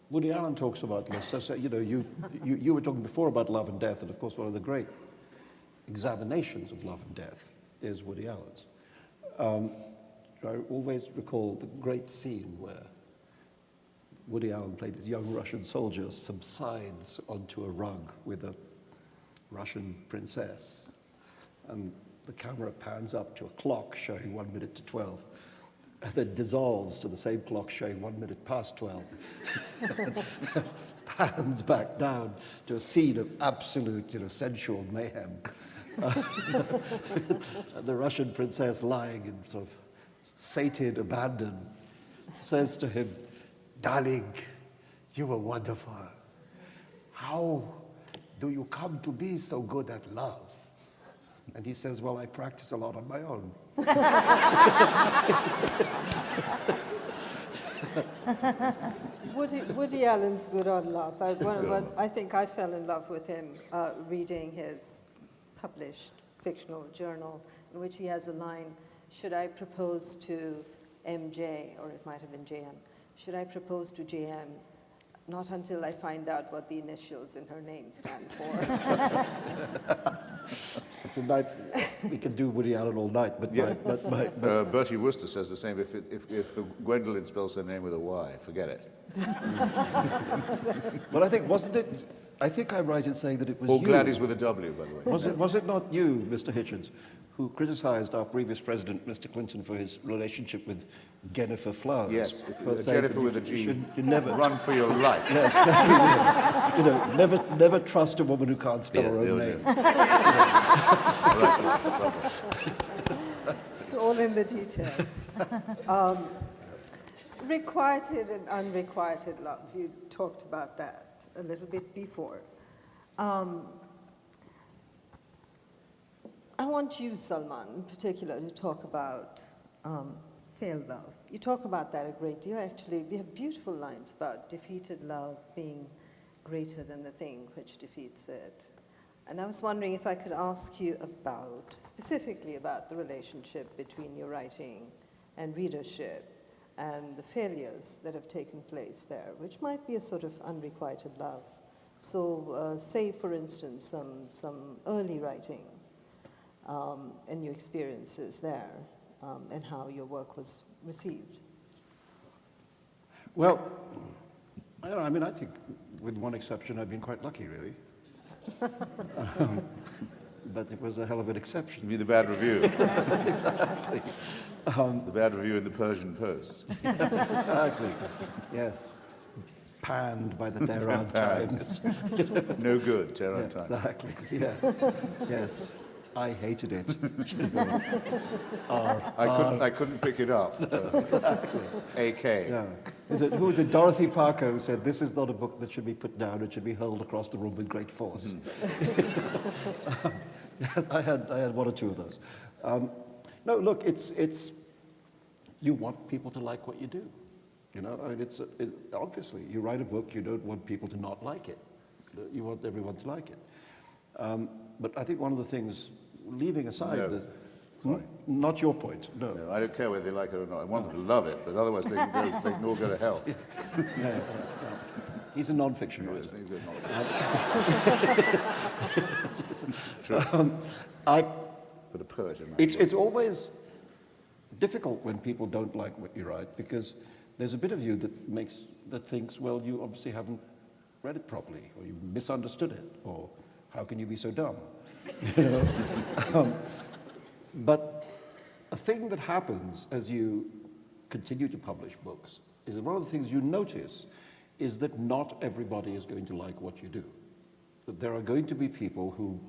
[SPEAKER 3] Woody Allen talks about this. So, you know, you were talking before about love and death, and of course one of the great examinations of love and death is Woody Allen's. I always recall the great scene where Woody Allen played this young Russian soldier subsides onto a rug with a Russian princess, and the camera pans up to a clock showing 1 minute to 12, and then dissolves to the same clock showing 1 minute past 12. Pans back down to a scene of absolute, sensual mayhem. And the Russian princess, lying in sort of sated abandon, says to him, "Darling, you were wonderful. How do you come to be so good at love?" And he says, "Well, I practice a lot on my own."
[SPEAKER 2] Woody Allen's good on love. I think I fell in love with him reading his published fictional journal, in which he has a line, "Should I propose to MJ," or it might have been JM, "should I propose to JM? Not until I find out what the initials in her name stand for."
[SPEAKER 3] Tonight, we can do Woody Allen all night, but
[SPEAKER 4] Bertie Wooster says the same. If the Gwendolyn spells her name with a Y, forget it.
[SPEAKER 3] but I think, wasn't it, I think I'm right in saying that it was
[SPEAKER 4] Or
[SPEAKER 3] you.
[SPEAKER 4] Gladys with a W, by the way.
[SPEAKER 3] Was it not you, Mr. Hitchens, who criticized our previous president, Mr. Clinton, for his relationship with Jennifer Flowers?
[SPEAKER 4] Yes,
[SPEAKER 3] For saying
[SPEAKER 4] Jennifer
[SPEAKER 3] that
[SPEAKER 4] with a G.
[SPEAKER 3] you never
[SPEAKER 4] Run for your life.
[SPEAKER 3] Yes, never trust a woman who can't spell her own name.
[SPEAKER 2] It's all in the details. Requited and unrequited love. You talked about that a little bit before. I want you, Salman, in particular, to talk about failed love. You talk about that a great deal, actually. We have beautiful lines about defeated love being greater than the thing which defeats it. And I was wondering if I could ask you specifically about the relationship between your writing and readership and the failures that have taken place there, which might be a sort of unrequited love. So say, for instance, some early writing and your experiences there and how your work was received.
[SPEAKER 3] Well, I think with one exception, I've been quite lucky, really. But it was a hell of an exception.
[SPEAKER 4] Be the bad review.
[SPEAKER 3] Exactly.
[SPEAKER 4] The bad review in the Persian Post.
[SPEAKER 3] Exactly. Yes. Panned by the Tehran Times.
[SPEAKER 4] No good, Tehran Times.
[SPEAKER 3] Exactly. Yeah. Yes. I hated it.
[SPEAKER 4] I couldn't pick it up.
[SPEAKER 3] Exactly.
[SPEAKER 4] AK.
[SPEAKER 3] Yeah. Who was it? Dorothy Parker, who said, "This is not a book that should be put down, it should be hurled across the room with great force." Yes, I had one or two of those. No, look, it's you want people to like what you do. Obviously, you write a book, you don't want people to not like it. You want everyone to like it. But I think one of the things, leaving aside not your point, no.
[SPEAKER 4] No, I don't care whether they like it or not. I want them to love it, but otherwise they can all go to hell.
[SPEAKER 3] Yeah. He's a non-fiction writer.
[SPEAKER 4] True. But a poet.
[SPEAKER 3] It's always difficult when people don't like what you write, because there's a bit of you that thinks, well, you obviously haven't read it properly, or you misunderstood it, or how can you be so dumb? But thing that happens as you continue to publish books is that one of the things you notice is that not everybody is going to like what you do. That there are going to be people who,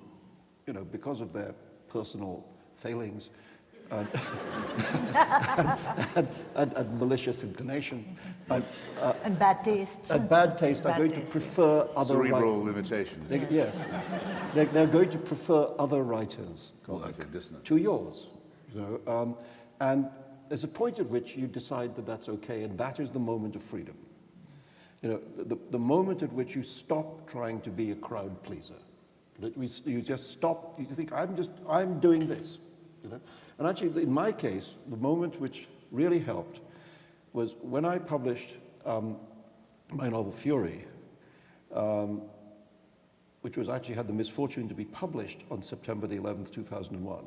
[SPEAKER 3] because of their personal failings and, and malicious inclination
[SPEAKER 5] And bad taste.
[SPEAKER 3] are going to prefer other
[SPEAKER 4] Cerebral limitations.
[SPEAKER 3] Yes, they're going to prefer other writers'
[SPEAKER 4] Cognitive
[SPEAKER 3] work
[SPEAKER 4] dissonance.
[SPEAKER 3] to yours. And there's a point at which you decide that that's okay, and that is the moment of freedom. The moment at which you stop trying to be a crowd pleaser. You just stop. You think, I'm doing this. And actually, in my case, the moment which really helped was when I published my novel Fury, which was actually had the misfortune to be published on September the 11th, 2001.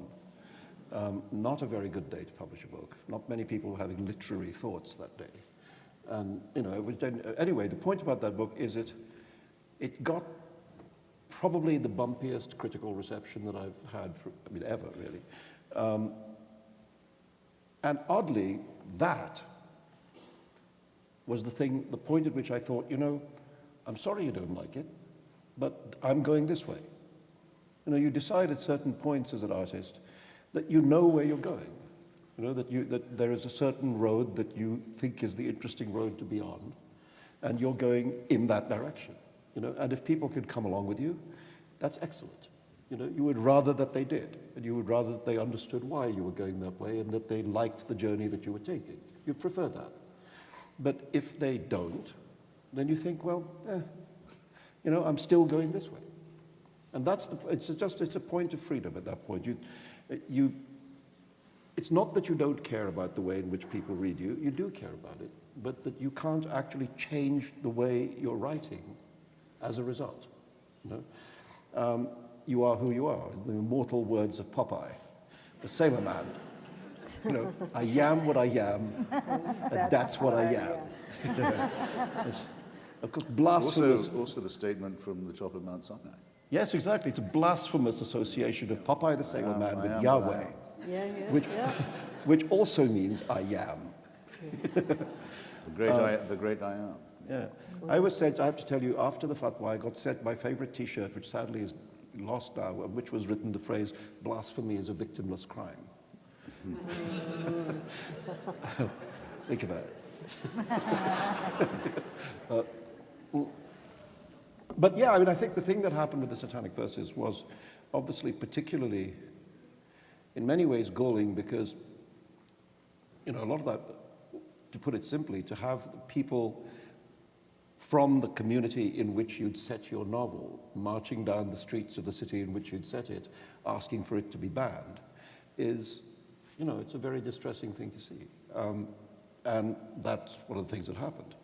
[SPEAKER 3] Not a very good day to publish a book. Not many people were having literary thoughts that day. And, it was anyway, the point about that book is it got probably the bumpiest critical reception that I've had, ever, really. And oddly, that was the point at which I thought, I'm sorry you don't like it, but I'm going this way. You decide at certain points as an artist that you know where you're going. That there is a certain road that you think is the interesting road to be on, and you're going in that direction. And if people could come along with you, that's excellent. You would rather that they did, and you would rather that they understood why you were going that way and that they liked the journey that you were taking. You'd prefer that. But if they don't, then you think, well, I'm still going this way. And it's a point of freedom at that point. It's not that you don't care about the way in which people read you, you do care about it, but that you can't actually change the way you're writing as a result. You are who you are. The immortal words of Popeye, the sailor man. I am what I am, and that's what I am. Of course, blasphemous.
[SPEAKER 4] Also the statement from the top of Mount Sinai.
[SPEAKER 3] Yes, exactly. It's a blasphemous association of Popeye the sailor man with Yahweh, which also means I am.
[SPEAKER 4] The great I am.
[SPEAKER 3] Yeah. I was sent, I have to tell you, after the fatwa, I got sent my favorite T-shirt, which sadly is lost now, which was written the phrase, blasphemy is a victimless crime. Think about it. But yeah, I think the thing that happened with the Satanic Verses was obviously particularly, in many ways, galling because, a lot of that, to put it simply, to have people from the community in which you'd set your novel marching down the streets of the city in which you'd set it, asking for it to be banned, is, it's a very distressing thing to see. And that's one of the things that happened.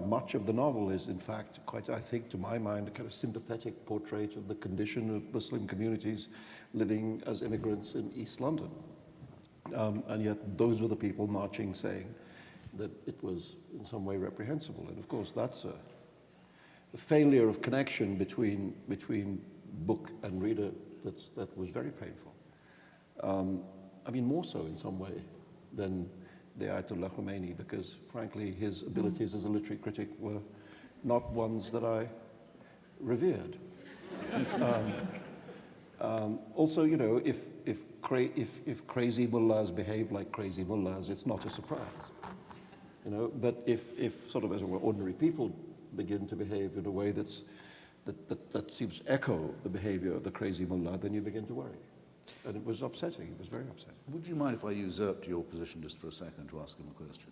[SPEAKER 3] Much of the novel is, in fact, quite, I think, to my mind, a kind of sympathetic portrait of the condition of Muslim communities living as immigrants in East London. And yet those were the people marching saying that it was in some way reprehensible. And of course, that's a failure of connection between book and reader that was very painful. More so in some way than the Ayatollah Khomeini, because frankly, his abilities as a literary critic were not ones that I revered. Also, if crazy mullahs behave like crazy mullahs, it's not a surprise. But if sort of, as it were, ordinary people begin to behave in a way that seems to echo the behavior of the crazy mullah, then you begin to worry. And it was upsetting. It was very upsetting.
[SPEAKER 4] Would you mind if I usurped your position just for a second to ask him a question?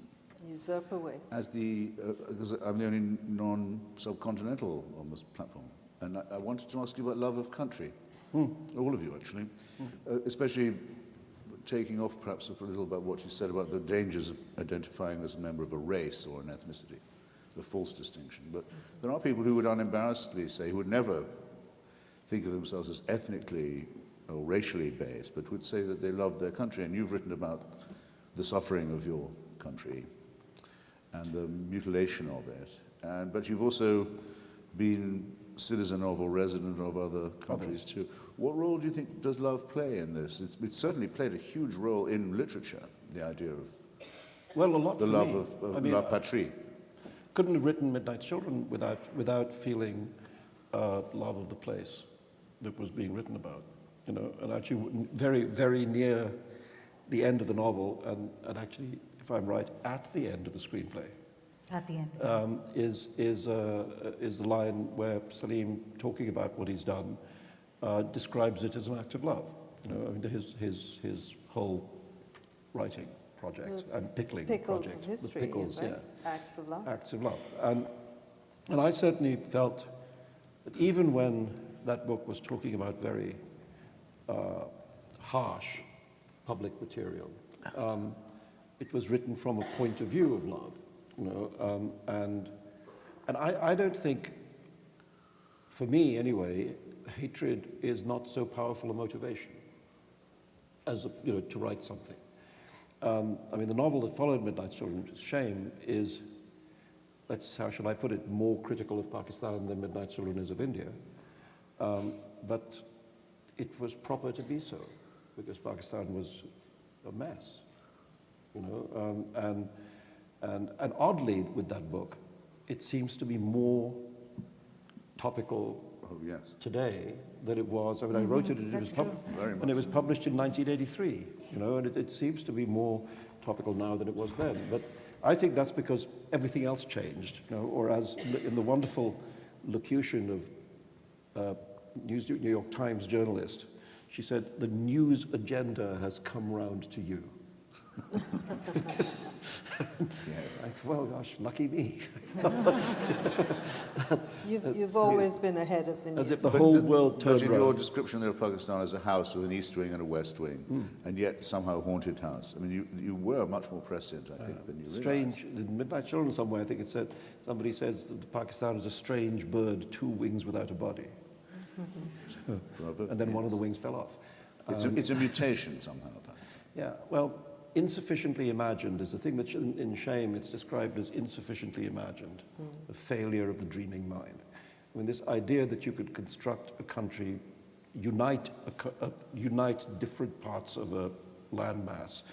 [SPEAKER 2] Usurp away.
[SPEAKER 4] Because I'm the only non-subcontinental on this platform, and I wanted to ask you about love of country. All of you, actually. Especially taking off perhaps a little about what you said about the dangers of identifying as a member of a race or an ethnicity, the false distinction. But there are people who would unembarrassedly say, who would never think of themselves as ethnically or racially based, but would say that they loved their country. And you've written about the suffering of your country and the mutilation of it. But you've also been citizen of or resident of other countries too. What role do you think does love play in this? It's certainly played a huge role in literature, the idea of
[SPEAKER 3] Well, a lot
[SPEAKER 4] the
[SPEAKER 3] for
[SPEAKER 4] love
[SPEAKER 3] me.
[SPEAKER 4] of
[SPEAKER 3] I mean,
[SPEAKER 4] la patrie.
[SPEAKER 3] couldn't have written Midnight Children without feeling love of the place that was being written about, you know, and actually very, very near the end of the novel, and actually, if I'm right, at the end of the screenplay,
[SPEAKER 5] At the end.
[SPEAKER 3] is the line where Salim, talking about what he's done, describes it as an act of love. You know, I mean, his whole writing project and pickling
[SPEAKER 2] Pickles
[SPEAKER 3] project,
[SPEAKER 2] of history,
[SPEAKER 3] the pickles,
[SPEAKER 2] right?
[SPEAKER 3] yeah,
[SPEAKER 2] Acts of love.
[SPEAKER 3] acts of love, and I certainly felt that even when that book was talking about very harsh public material, it was written from a point of view of love, you know, and I don't think, for me anyway, hatred is not so powerful a motivation as you know, to write something. I mean, the novel that followed Midnight Children, Shame, is, how shall I put it, more critical of Pakistan than Midnight Children is of India. But it was proper to be so, because Pakistan was a mess, you know. And oddly, with that book, it seems to be more topical today than it was. I mean, I wrote it, and it was published in 1983, you know, and it seems to be more topical now than it was then. But I think that's because everything else changed, you know, or as in the wonderful locution of New York Times journalist, she said, "The news agenda has come round to you."
[SPEAKER 4] Yes.
[SPEAKER 3] I thought, well, gosh, lucky me.
[SPEAKER 2] You've always been ahead of the news.
[SPEAKER 3] As if the whole world turned
[SPEAKER 4] But in your
[SPEAKER 3] round.
[SPEAKER 4] description there of Pakistan as a house with an east wing and a west wing, and yet somehow haunted house. I mean, you were much more prescient, I think, than you realized.
[SPEAKER 3] Strange, in Midnight Children somewhere, I think it said, somebody says that Pakistan is a strange bird, 2 wings without a body.
[SPEAKER 4] Bravo,
[SPEAKER 3] And then one of
[SPEAKER 4] yes.
[SPEAKER 3] the wings fell off.
[SPEAKER 4] It's a mutation somehow.
[SPEAKER 3] Yeah, well, insufficiently imagined is the thing that in Shame it's described as insufficiently imagined, a failure of the dreaming mind. I mean, this idea that you could construct a country, unite different parts of a landmass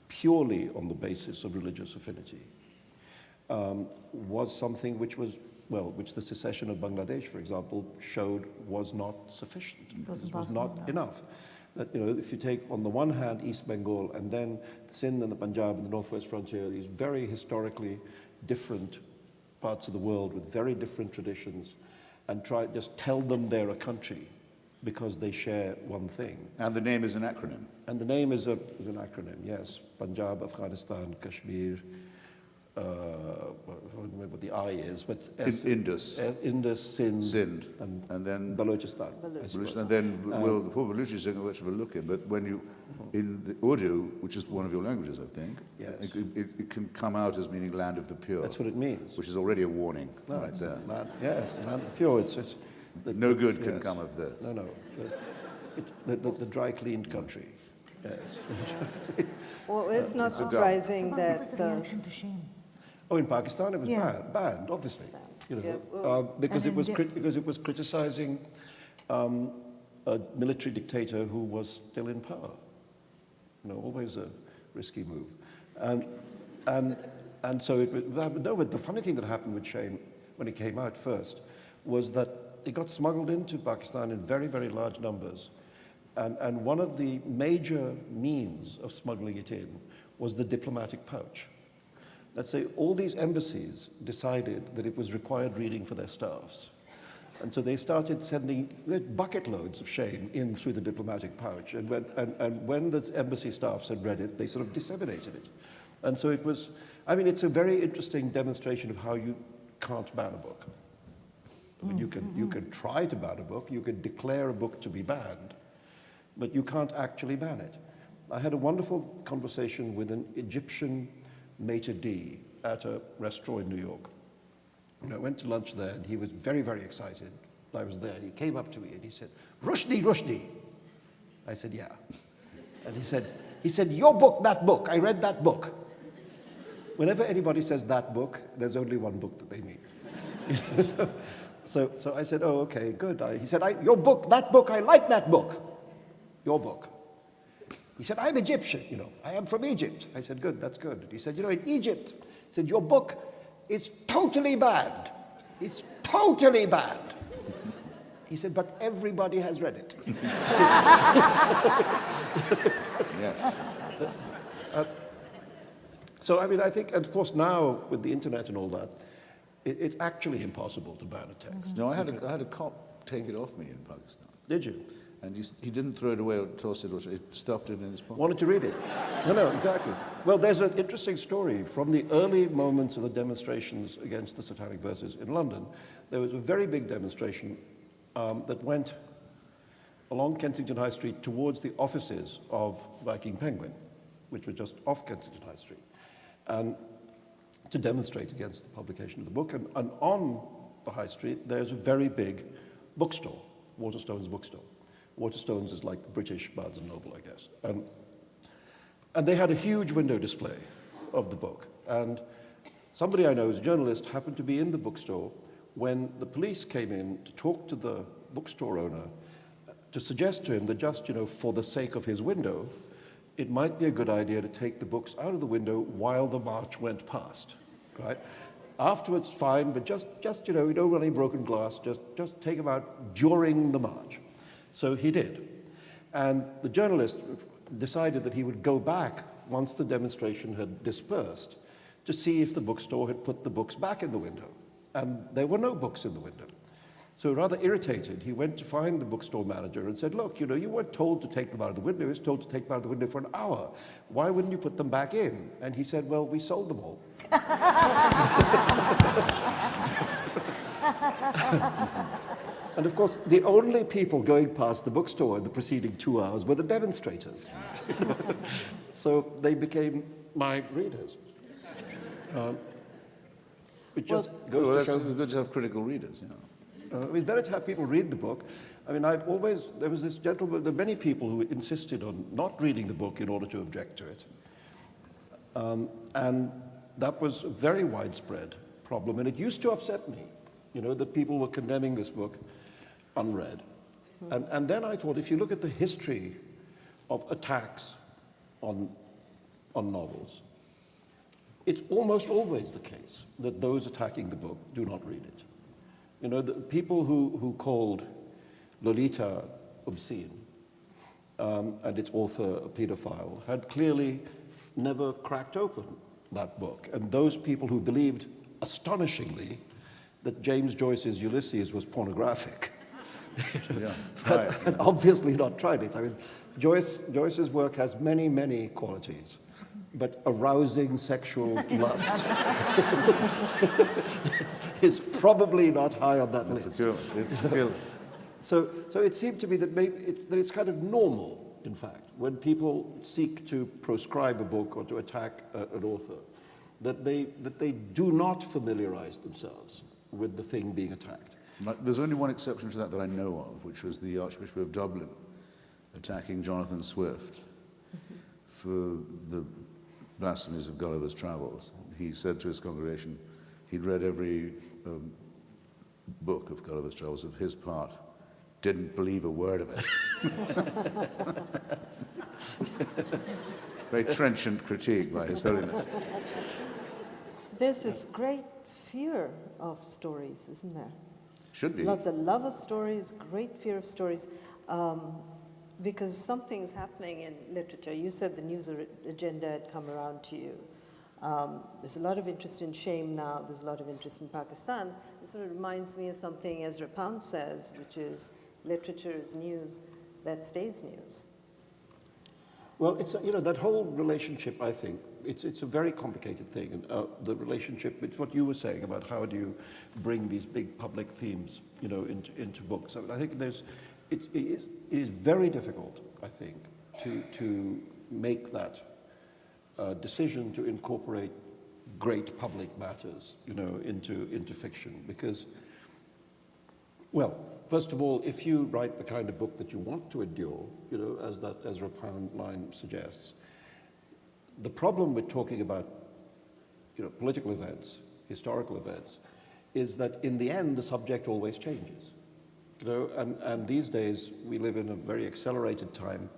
[SPEAKER 3] purely on the basis of religious affinity, was something which was, well, which the secession of Bangladesh, for example, showed was not sufficient. It was not enough. That, you know, if you take on the one hand East Bengal and then Sindh and the Punjab and the northwest frontier, these very historically different parts of the world with very different traditions, and just tell them they're a country because they share one thing.
[SPEAKER 4] And the name is an acronym.
[SPEAKER 3] And the name is an acronym, yes. Punjab, Afghanistan, Kashmir, I don't remember what the I is, but
[SPEAKER 4] Indus.
[SPEAKER 3] Indus, Sindh,
[SPEAKER 4] and then
[SPEAKER 3] Balochistan.
[SPEAKER 4] And then, well, the poor Baluchi is taking much of a look in, but when you, in the Urdu, which is one of your languages, I think,
[SPEAKER 3] Yes.
[SPEAKER 4] it can come out as meaning land of the pure.
[SPEAKER 3] That's what it means.
[SPEAKER 4] Which is already a warning
[SPEAKER 3] No,
[SPEAKER 4] right there.
[SPEAKER 3] Yes, land of the pure. It's
[SPEAKER 4] No good can
[SPEAKER 3] yes.
[SPEAKER 4] come of this.
[SPEAKER 3] No. The dry cleaned country. Yes.
[SPEAKER 2] Well, it's not
[SPEAKER 5] So
[SPEAKER 2] surprising
[SPEAKER 5] what
[SPEAKER 2] that
[SPEAKER 5] was the reaction to Shame?
[SPEAKER 3] Oh, in Pakistan it was
[SPEAKER 5] Yeah.
[SPEAKER 3] banned, obviously. You know,
[SPEAKER 2] Yeah, well-
[SPEAKER 3] because
[SPEAKER 5] And
[SPEAKER 3] it was criticizing a military dictator who was still in power. You know, always a risky move, and so it was. No, but the funny thing that happened with Shame when it came out first was that it got smuggled into Pakistan in very, very large numbers, and one of the major means of smuggling it in was the diplomatic pouch. Let's say all these embassies decided that it was required reading for their staffs. And so they started sending bucket loads of Shame in through the diplomatic pouch. And when the embassy staffs had read it, they sort of disseminated it. And so it was, I mean, it's a very interesting demonstration of how you can't ban a book. I mean, you can try to ban a book, you can declare a book to be banned, but you can't actually ban it. I had a wonderful conversation with an Egyptian maitre d' at a restaurant in New York. And I went to lunch there, and he was very, very excited. I was there, and he came up to me, and he said, Rushdie, Rushdie. I said, yeah. And he said, your book, that book, I read that book. Whenever anybody says that book, there's only one book that they mean. So I said, oh, okay, good. He said, your book, that book, I like that book. Your book. He said, I'm Egyptian, I am from Egypt. I said, good, that's good. He said, in Egypt, he said, your book is totally bad. It's totally bad. He said, but everybody has read it.
[SPEAKER 4] Yeah.
[SPEAKER 3] So, I think, and of course, now with the internet and all that, it's actually impossible to ban a text.
[SPEAKER 4] No, I had a cop take it off me in Pakistan.
[SPEAKER 3] Did you?
[SPEAKER 4] And he didn't throw it away or toss it, or he stuffed it in his pocket.
[SPEAKER 3] Wanted to read it? No, exactly. Well, there's an interesting story from the early moments of the demonstrations against the Satanic Verses in London. There was a very big demonstration that went along Kensington High Street towards the offices of Viking Penguin, which were just off Kensington High Street, and to demonstrate against the publication of the book. And on the High Street, there's a very big bookstore, Waterstone's bookstore. Waterstone's is like the British Barnes & Noble, I guess. And they had a huge window display of the book. And somebody I know who's a journalist happened to be in the bookstore when the police came in to talk to the bookstore owner to suggest to him that just, for the sake of his window, it might be a good idea to take the books out of the window while the march went past, right? Afterwards, fine, but just you don't want any broken glass, just take them out during the march. So he did. And the journalist decided that he would go back once the demonstration had dispersed to see if the bookstore had put the books back in the window. And there were no books in the window. So rather irritated, he went to find the bookstore manager and said, look, you weren't told to take them out of the window, you were told to take them out of the window for an hour. Why wouldn't you put them back in? And he said, well, we sold them all. And of course, the only people going past the bookstore in the preceding 2 hours were the demonstrators. So they became my readers. It just goes to show...
[SPEAKER 4] It's good to have critical readers,
[SPEAKER 3] it's better to have people read the book. There was this gentleman, there were many people who insisted on not reading the book in order to object to it. And that was a very widespread problem, and it used to upset me, that people were condemning this book unread. And then I thought, if you look at the history of attacks on novels, it's almost always the case that those attacking the book do not read it. The people who called Lolita obscene and its author a pedophile had clearly never cracked open that book. And those people who believed, astonishingly, that James Joyce's Ulysses was pornographic had obviously not tried it. Joyce's work has many, many qualities, but arousing sexual lust is probably not high on that list.
[SPEAKER 4] It's a
[SPEAKER 3] So it seemed to me that maybe it's kind of normal, in fact, when people seek to proscribe a book or to attack an author, that they do not familiarize themselves with the thing being attacked.
[SPEAKER 4] There's only one exception to that I know of, which was the Archbishop of Dublin attacking Jonathan Swift for the blasphemies of Gulliver's Travels. He said to his congregation he'd read every book of Gulliver's Travels of his part, didn't believe a word of it. Very trenchant critique by His Holiness.
[SPEAKER 2] There's this great fear of stories, isn't there?
[SPEAKER 4] Should be.
[SPEAKER 2] Lots of love of stories, great fear of stories, because something's happening in literature. You said the news agenda had come around to you. There's a lot of interest in shame now. There's a lot of interest in Pakistan. This sort of reminds me of something Ezra Pound says, which is literature is news that stays news.
[SPEAKER 3] Well, it's that whole relationship. I think it's a very complicated thing, and the relationship. It's what you were saying about how do you bring these big public themes, into books. I think it is very difficult. I think to make that decision to incorporate great public matters, into fiction, because. Well, first of all, if you write the kind of book that you want to endure, as that Ezra Pound line suggests, the problem with talking about, political events, historical events, is that in the end, the subject always changes. You know, and these days, we live in a very accelerated time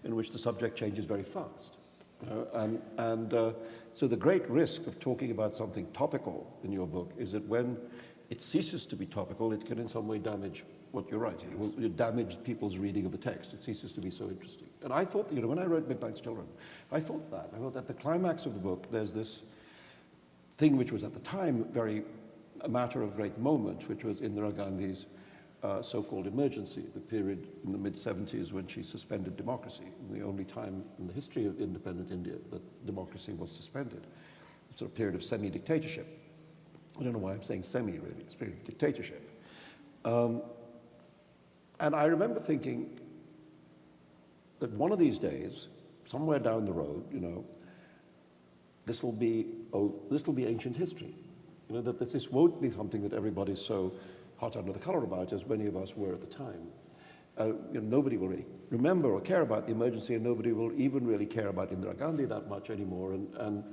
[SPEAKER 3] in which the subject changes very fast. You know, so the great risk of talking about something topical in your book is that when it ceases to be topical, it can in some way damage what you're writing. It will damage people's reading of the text. It ceases to be so interesting. And I thought, you know, when I wrote Midnight's Children, I thought at the climax of the book, there's this thing which was at the time a matter of great moment, which was Indira Gandhi's so-called emergency, the period in the mid-70s when she suspended democracy, the only time in the history of independent India that democracy was suspended. It's a period of semi-dictatorship. I don't know why I'm saying semi, really. It's a period of dictatorship. And I remember thinking that one of these days, somewhere down the road, you know, this will be ancient history. You know, that this won't be something that everybody's so hot under the collar about as many of us were at the time. You know, nobody will really remember or care about the emergency, and nobody will even really care about Indira Gandhi that much anymore. And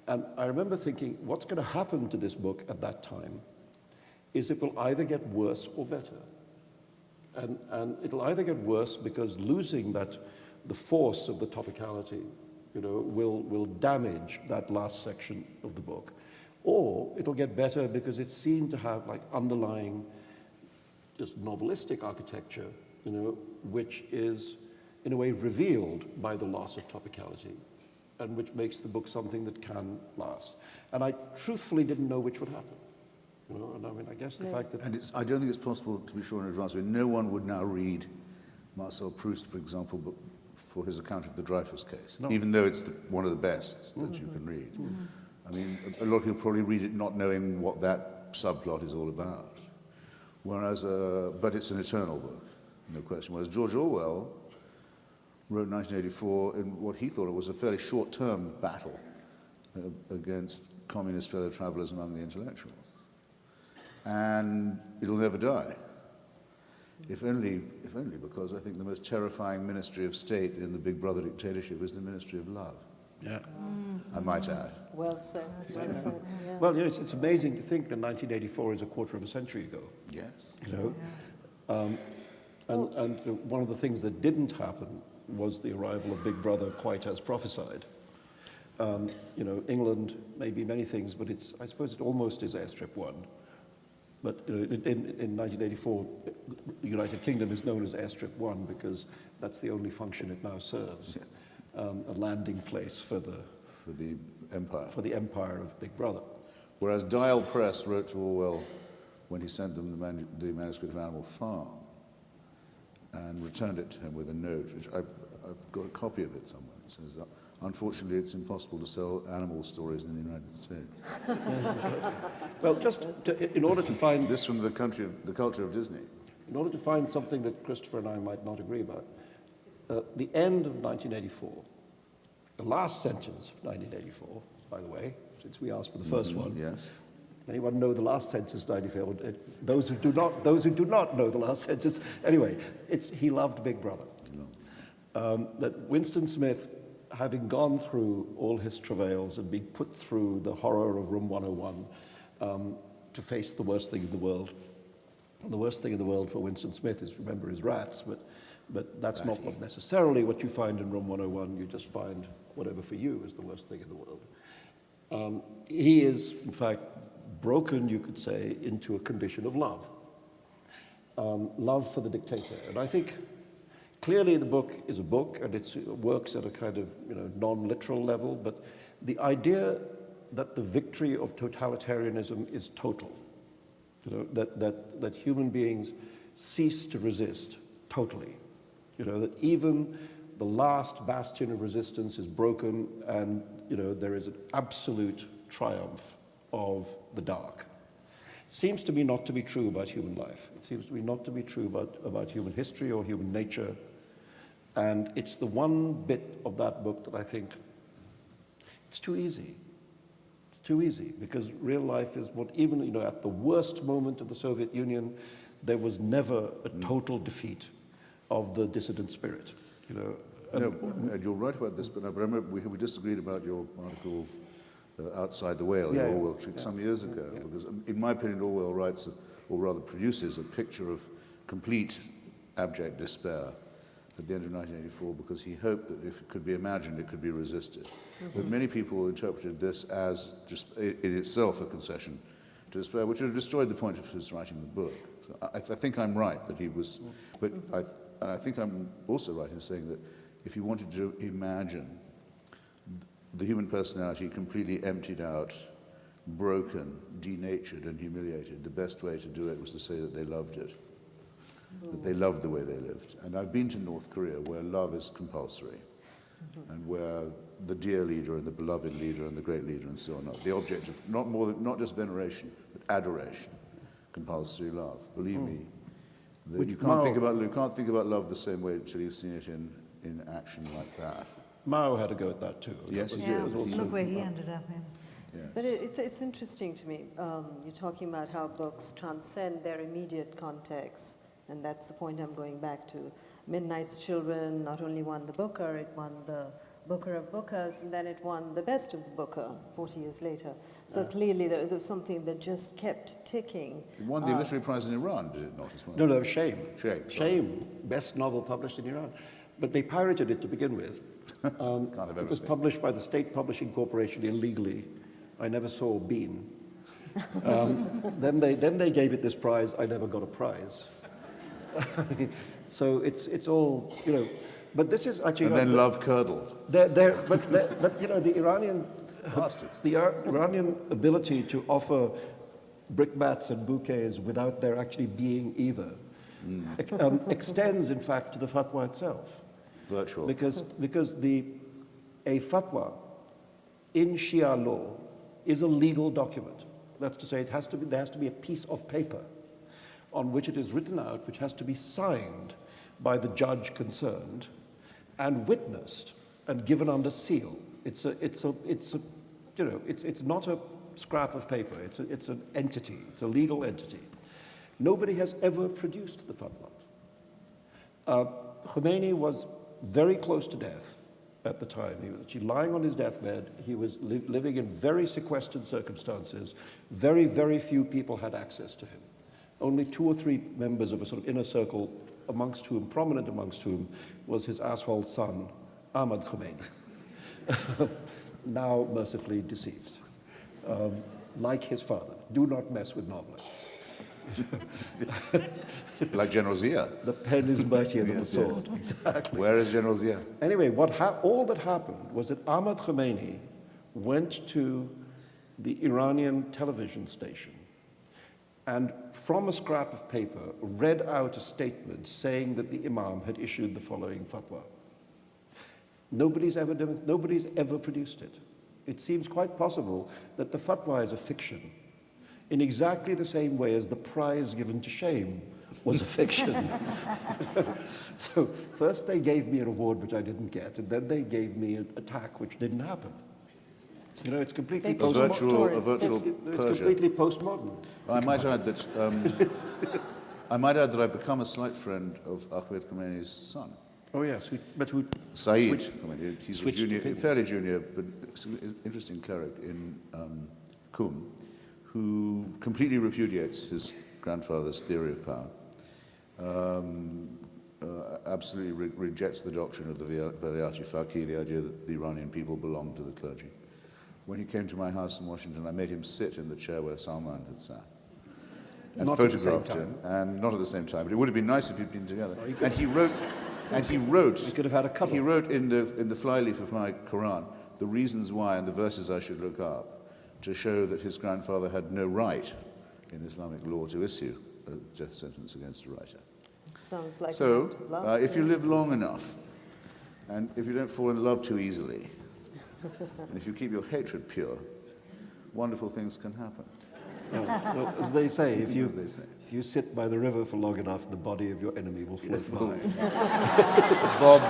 [SPEAKER 3] I remember thinking, what's going to happen to this book at that time is it will either get worse or better. And it'll either get worse because losing the force of the topicality, you know, will damage that last section of the book. Or it'll get better because it's seen to have like underlying just novelistic architecture, you know, which is in a way revealed by the loss of topicality and which makes the book something that can last. And I truthfully didn't know which would happen. You know, and I mean, I guess the fact that...
[SPEAKER 4] And I don't think it's possible to be sure in advance. I mean, no one would now read Marcel Proust, for example, but for his account of the Dreyfus case, even though it's one of the best that you can read. I mean, a lot of people probably read it not knowing what that subplot is all about. Whereas, but it's an eternal book, no question. Whereas George Orwell wrote 1984 in what he thought it was a fairly short-term battle against communist fellow travelers among the intellectuals. And it'll never die. If only because I think the most terrifying ministry of state in the Big Brother dictatorship is the ministry of love.
[SPEAKER 3] Yeah.
[SPEAKER 4] I might add.
[SPEAKER 2] Well said. Well said. Yeah.
[SPEAKER 3] Well, you know, it's amazing to think that 1984 is a quarter of a century ago.
[SPEAKER 4] Yes.
[SPEAKER 3] You know? And one of the things that didn't happen was the arrival of Big Brother quite as prophesied. You know, England may be many things, but I suppose it almost is Airstrip 1. But you know, in 1984, the United Kingdom is known as Airstrip 1 because that's the only function it now serves, yes. A landing place for the empire of Big Brother.
[SPEAKER 4] Whereas Dial Press wrote to Orwell when he sent them the manuscript of Animal Farm and returned it to him with a note, which I've got a copy of it somewhere. It says, unfortunately, it's impossible to sell animal stories in the United States.
[SPEAKER 3] Well, in order to find...
[SPEAKER 4] This from the culture of Disney.
[SPEAKER 3] In order to find something that Christopher and I might not agree about, the end of 1984, the last sentence of 1984, by the way, since we asked for the first one.
[SPEAKER 4] Yes.
[SPEAKER 3] Anyone know the last sentence of 1984? Those who do not know the last sentence. Anyway, it's he loved Big Brother. No. That Winston Smith, having gone through all his travails and being put through the horror of Room 101 to face the worst thing in the world. And the worst thing in the world for Winston Smith is, remember, his rats, but that's not necessarily what you find in Room 101. You just find whatever for you is the worst thing in the world. He is, in fact, broken, you could say, into a condition of love. Love for the dictator. And I think clearly the book is a book and it works at a kind of non-literal level, but the idea that the victory of totalitarianism is total, that human beings cease to resist totally, that even the last bastion of resistance is broken and there is an absolute triumph of the dark. Seems to me not to be true about human life. It seems to me not to be true about human history or human nature. And it's the one bit of that book that I think it's too easy. It's too easy because real life is what even, at the worst moment of the Soviet Union, there was never a total defeat of the dissident spirit,
[SPEAKER 4] No, you're right about this, but I remember we disagreed about your article Outside the Whale,
[SPEAKER 3] Yeah,
[SPEAKER 4] Orwell,
[SPEAKER 3] yeah.
[SPEAKER 4] some years ago. Because, in my opinion, Orwell writes, or rather produces, a picture of complete abject despair at the end of 1984, because he hoped that if it could be imagined, it could be resisted. But many people interpreted this as just in itself a concession to despair, which would have destroyed the point of his writing the book. So I think I'm right that he was, but I think I'm also right in saying that if you wanted to imagine the human personality completely emptied out, broken, denatured, and humiliated, the best way to do it was to say that they loved it. That they loved the way they lived. And I've been to North Korea, where love is compulsory, and where the dear leader and the beloved leader and the great leader and so on are the object of not just veneration, but adoration, compulsory love. Believe me, that you can't think about love the same way until you've seen it in action like that.
[SPEAKER 3] Mao had a go at that too.
[SPEAKER 4] Yes, he
[SPEAKER 5] Yeah,
[SPEAKER 4] did.
[SPEAKER 5] look where he ended up in.
[SPEAKER 4] Yes.
[SPEAKER 2] But it's interesting to me. You're talking about how books transcend their immediate context, and that's the point I'm going back to. Midnight's Children not only won the Booker, it won the Booker of Bookers, and then it won the Best of the Booker 40 years later. So clearly there was something that just kept ticking.
[SPEAKER 4] It won the literary prize in Iran, did it not, as well?
[SPEAKER 3] No, Shame.
[SPEAKER 4] Shame, sorry.
[SPEAKER 3] Shame, best novel published in Iran. But they pirated it to begin with.
[SPEAKER 4] Can't have
[SPEAKER 3] It was
[SPEAKER 4] everything.
[SPEAKER 3] published by the State Publishing Corporation illegally. I never saw Bean. Then they gave it this prize. I never got a prize. So it's all, you know. But this is actually.
[SPEAKER 4] And then love curdled.
[SPEAKER 3] But you know, the Iranian
[SPEAKER 4] Bastards.
[SPEAKER 3] the Iranian ability to offer brickbats and bouquets without there actually being either extends, in fact, to the fatwa itself.
[SPEAKER 4] Virtual.
[SPEAKER 3] Because a fatwa in Shia law is a legal document. That's to say, there has to be a piece of paper on which it is written out, which has to be signed by the judge concerned and witnessed and given under seal. It's not a scrap of paper. It's an entity. It's a legal entity. Nobody has ever produced the fatwa. Khomeini was very close to death at the time. He was actually lying on his deathbed. He was living in very sequestered circumstances. Very, very few people had access to him. Only 2 or 3 members of a sort of inner circle, prominent amongst whom was his asshole son, Ahmad Khomeini, now mercifully deceased. Like his father, do not mess with novelists.
[SPEAKER 4] Like General Zia.
[SPEAKER 3] The pen is mightier than the
[SPEAKER 4] Yes,
[SPEAKER 3] sword.
[SPEAKER 4] yes.
[SPEAKER 3] Exactly.
[SPEAKER 4] Where is General Zia?
[SPEAKER 3] Anyway, all that happened was that Ahmad Khomeini went to the Iranian television station and from a scrap of paper read out a statement saying that the Imam had issued the following fatwa. Nobody's ever produced it. It seems quite possible that the fatwa is a fiction in exactly the same way as the prize given to shame was a fiction. So first they gave me an award which I didn't get, and then they gave me an attack which didn't happen. You know, it's completely
[SPEAKER 2] They-
[SPEAKER 4] A
[SPEAKER 3] postmodern.
[SPEAKER 4] virtual
[SPEAKER 3] It's
[SPEAKER 4] Persia.
[SPEAKER 3] completely postmodern.
[SPEAKER 4] I might add that I've become a slight friend of Ahmed Khomeini's son,
[SPEAKER 3] Oh yes, but who
[SPEAKER 4] Saeed
[SPEAKER 3] switched-
[SPEAKER 4] Khomeini. He's a
[SPEAKER 3] switched
[SPEAKER 4] junior,
[SPEAKER 3] opinion.
[SPEAKER 4] fairly junior, but interesting cleric in Qum, who completely repudiates his grandfather's theory of power. Absolutely rejects the doctrine of the Velayat-e Faqih, the idea that the Iranian people belong to the clergy. When he came to my house in Washington, I made him sit in the chair where Salman had sat. And
[SPEAKER 3] Not at the same
[SPEAKER 4] photographed him, and not at the same time, but it would have been nice if you'd been together. And he wrote,
[SPEAKER 3] We could have had a couple.
[SPEAKER 4] he wrote in the flyleaf of my Quran the reasons why and the verses I should look up to show that his grandfather had no right in Islamic law to issue a death sentence against a writer.
[SPEAKER 2] Sounds like
[SPEAKER 4] So,
[SPEAKER 2] an act of love.
[SPEAKER 4] if you live long enough, and if you don't fall in love too easily, and if you keep your hatred pure, wonderful things can happen.
[SPEAKER 3] Well, as they say, if
[SPEAKER 4] As they say.
[SPEAKER 3] you sit by the river for long enough, the body of your enemy will float by.
[SPEAKER 4] Bob.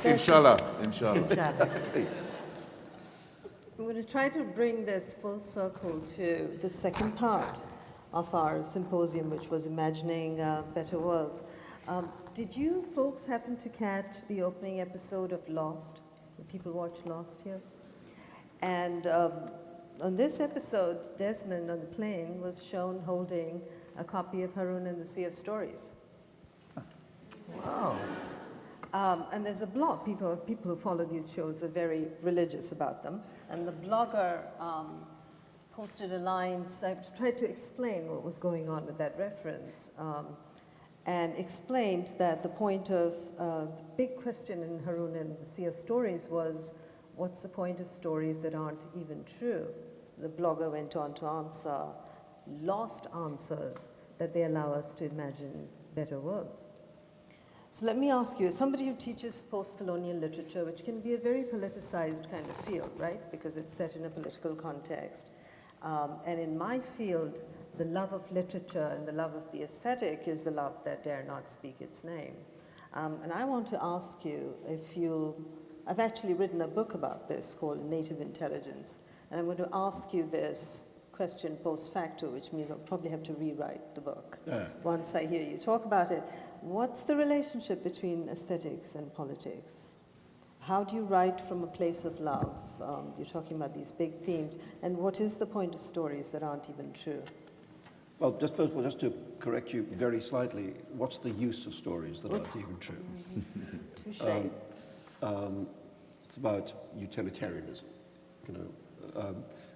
[SPEAKER 4] Inshallah.
[SPEAKER 5] Inshallah.
[SPEAKER 2] I'm going to try to bring this full circle to the second part of our symposium, which was Imagining Better Worlds. Did you folks happen to catch the opening episode of Lost? People watch Lost here. And on this episode, Desmond on the plane was shown holding a copy of Haroun and the Sea of Stories.
[SPEAKER 3] Wow.
[SPEAKER 2] And there's a blog. People who follow these shows are very religious about them. And the blogger posted a line, so I tried to explain what was going on with that reference, and explained that the point of the big question in Haroun and the Sea of Stories was, what's the point of stories that aren't even true? The blogger went on to answer lost answers that they allow us to imagine better worlds. So let me ask you, as somebody who teaches post-colonial literature, which can be a very politicized kind of field, right? Because it's set in a political context. And in my field, the love of literature and the love of the aesthetic is the love that dare not speak its name. And I want to ask you if I've actually written a book about this called Native Intelligence. And I'm going to ask you this question post facto, which means I'll probably have to rewrite the book once I hear you talk about it. What's the relationship between aesthetics and politics? How do you write from a place of love? You're talking about these big themes. And what is the point of stories that aren't even true?
[SPEAKER 3] Well, just first of all, just to correct you very slightly, what's the use of stories that aren't even true?
[SPEAKER 2] Touché.
[SPEAKER 3] It's about utilitarianism.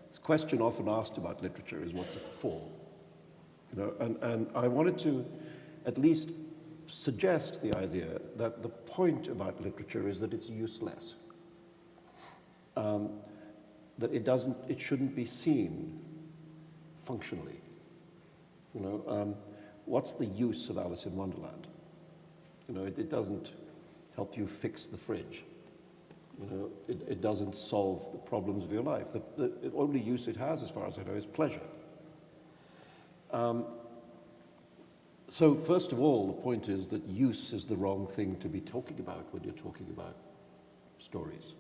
[SPEAKER 3] This question often asked about literature is, what's it for? And I wanted to at least suggest the idea that the point about literature is that it's useless. That it shouldn't be seen functionally. What's the use of Alice in Wonderland? It doesn't help you fix the fridge. It doesn't solve the problems of your life. The only use it has, as far as I know, is pleasure. So first of all, the point is that use is the wrong thing to be talking about when you're talking about stories.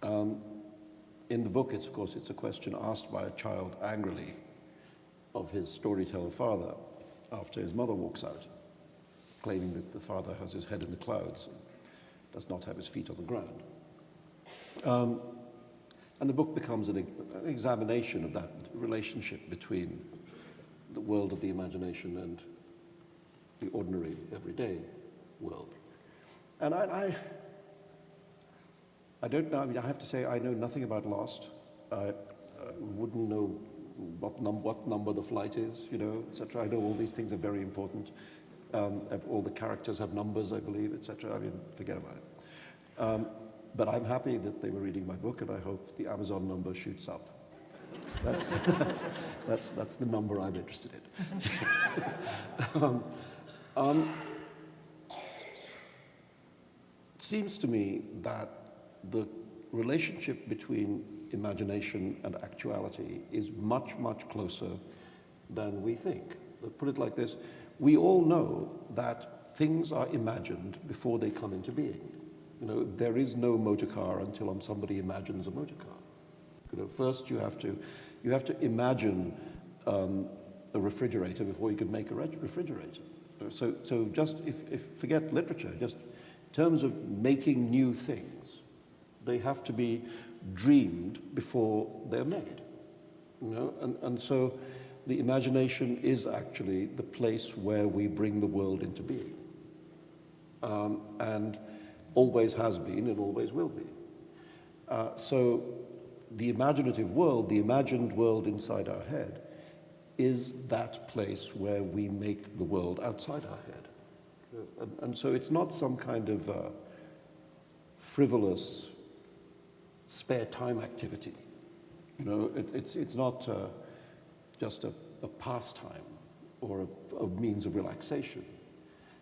[SPEAKER 3] In the book, of course, it's a question asked by a child angrily of his storyteller father after his mother walks out, claiming that the father has his head in the clouds and does not have his feet on the ground. And the book becomes an examination of that relationship between the world of the imagination and the ordinary, everyday world. And I don't know, I have to say I know nothing about Lost. I wouldn't know what number the flight is, etc. I know all these things are very important. All the characters have numbers, I believe, etc. Forget about it. But I'm happy that they were reading my book, and I hope the Amazon number shoots up. That's the number I'm interested in. It seems to me that the relationship between imagination and actuality is much, much closer than we think. Let's put it like this. We all know that things are imagined before they come into being. There is no motor car until somebody imagines a motor car. First you have to imagine a refrigerator before you can make a refrigerator. So just if forget literature, just in terms of making new things, they have to be dreamed before they're made. And so the imagination is actually the place where we bring the world into being, and always has been and always will be. So the imaginative world, the imagined world inside our head, is that place where we make the world outside our head. And so it's not some kind of frivolous spare time activity. It's not just a pastime or a means of relaxation.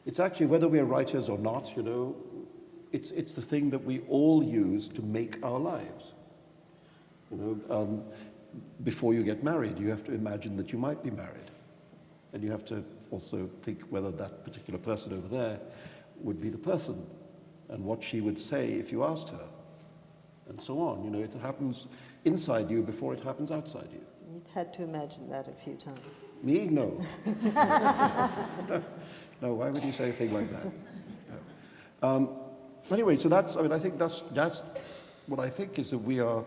[SPEAKER 3] It's actually, whether we're writers or not, it's the thing that we all use to make our lives. Before you get married, you have to imagine that you might be married. And you have to also think whether that particular person over there would be the person and what she would say if you asked her, and so on. It happens inside you before it happens outside you.
[SPEAKER 2] You've had to imagine that a few times.
[SPEAKER 3] Me? No. No, why would you say a thing like that? Anyway, so that's, I mean, I think that's what I think is that we are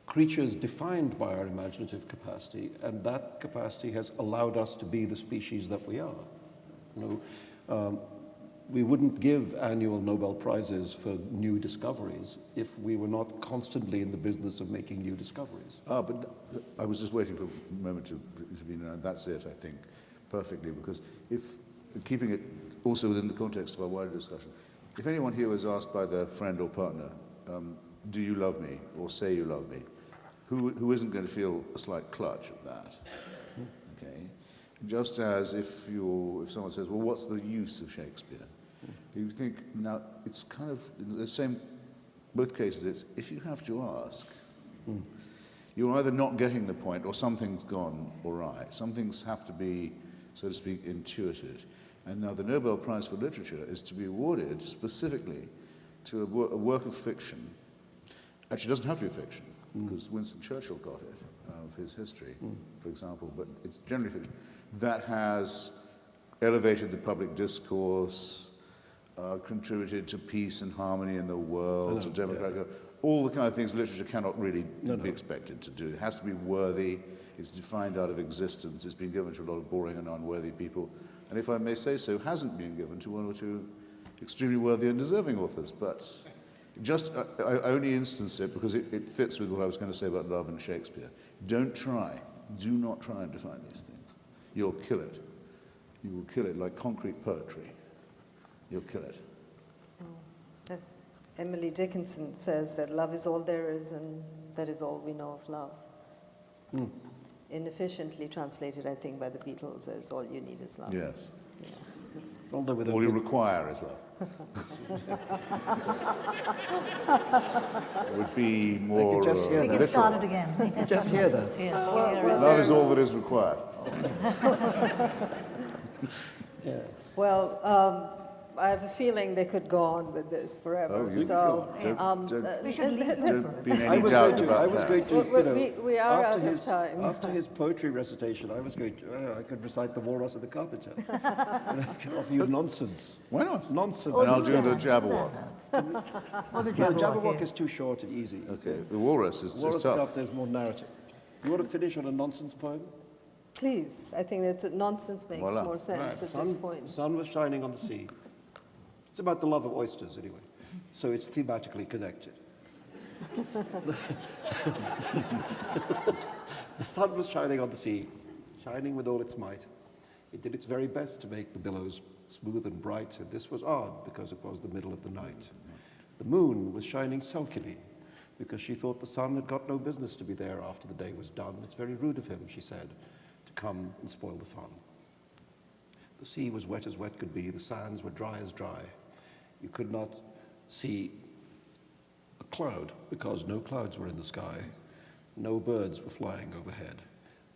[SPEAKER 3] creatures defined by our imaginative capacity, and that capacity has allowed us to be the species that we are. You know, we wouldn't give annual Nobel Prizes for new discoveries if we were not constantly in the business of making new discoveries.
[SPEAKER 4] But I was just waiting for a moment to intervene, and that's it, I think, perfectly, because if, keeping it also within the context of our wider discussion, if anyone here was asked by their friend or partner, do you love me, or say you love me, who isn't going to feel a slight clutch at that? Okay? Just as if someone says, well, what's the use of Shakespeare? You think, now, it's kind of the same, both cases, it's if you have to ask, you're either not getting the point or something's gone awry. Some things have to be, so to speak, intuited. And now the Nobel Prize for Literature is to be awarded specifically to a work of fiction. Actually, it doesn't have to be fiction, because Winston Churchill got it of his history, for example, but it's generally fiction, that has elevated the public discourse, contributed to peace and harmony in the world, to democratic, all the kind of things literature cannot really be expected to do. It has to be worthy, it's defined out of existence, it's been given to a lot of boring and unworthy people, and if I may say so, hasn't been given to one or two extremely worthy and deserving authors. But just, I only instance it because it fits with what I was going to say about love and Shakespeare. Don't try, do not try and define these things. You'll kill it. You will kill it like concrete poetry. You'll kill it.
[SPEAKER 2] That's Emily Dickinson says that love is all there is, and that is all we know of love. Inefficiently translated, I think, by the Beatles as all you need is love.
[SPEAKER 4] Yes.
[SPEAKER 2] Yeah.
[SPEAKER 4] All you require is love. Would be more.
[SPEAKER 3] just hear
[SPEAKER 5] We
[SPEAKER 3] that.
[SPEAKER 5] can start it again.
[SPEAKER 3] Just hear that.
[SPEAKER 5] Yes.
[SPEAKER 4] Love is all that is required.
[SPEAKER 2] Well, I have a feeling they could go on with this forever.
[SPEAKER 4] Oh,
[SPEAKER 2] so
[SPEAKER 5] We should leave them for
[SPEAKER 4] Don't be in
[SPEAKER 3] I
[SPEAKER 4] any
[SPEAKER 3] was
[SPEAKER 4] doubt
[SPEAKER 3] going to,
[SPEAKER 4] about
[SPEAKER 3] I was
[SPEAKER 4] that.
[SPEAKER 3] going to, you know,
[SPEAKER 2] we are
[SPEAKER 3] after
[SPEAKER 2] out
[SPEAKER 3] his,
[SPEAKER 2] of time.
[SPEAKER 3] After his poetry recitation, I was going to, I could recite The Walrus and the Carpenter. And I could offer you nonsense.
[SPEAKER 4] Why not?
[SPEAKER 3] Nonsense.
[SPEAKER 4] And I'll do the Jabberwock.
[SPEAKER 5] Or the
[SPEAKER 3] No, the
[SPEAKER 5] Jabberwock.
[SPEAKER 3] Jabberwock
[SPEAKER 5] Yeah.
[SPEAKER 3] is too short and easy.
[SPEAKER 4] Okay, the walrus is
[SPEAKER 3] Walrus and
[SPEAKER 4] tough.
[SPEAKER 3] Carpenter, there's more narrative. You want to finish on a nonsense poem?
[SPEAKER 2] Please, I think that nonsense makes
[SPEAKER 4] Voila.
[SPEAKER 2] more sense at this point.
[SPEAKER 3] Sun was shining on the sea. It's about the love of oysters, anyway. So it's thematically connected. The sun was shining on the sea, shining with all its might. It did its very best to make the billows smooth and bright, and this was odd because it was the middle of the night. The moon was shining sulkily because she thought the sun had got no business to be there after the day was done. It's very rude of him, she said, to come and spoil the fun. The sea was wet as wet could be, the sands were dry as dry. You could not see a cloud because no clouds were in the sky. No birds were flying overhead.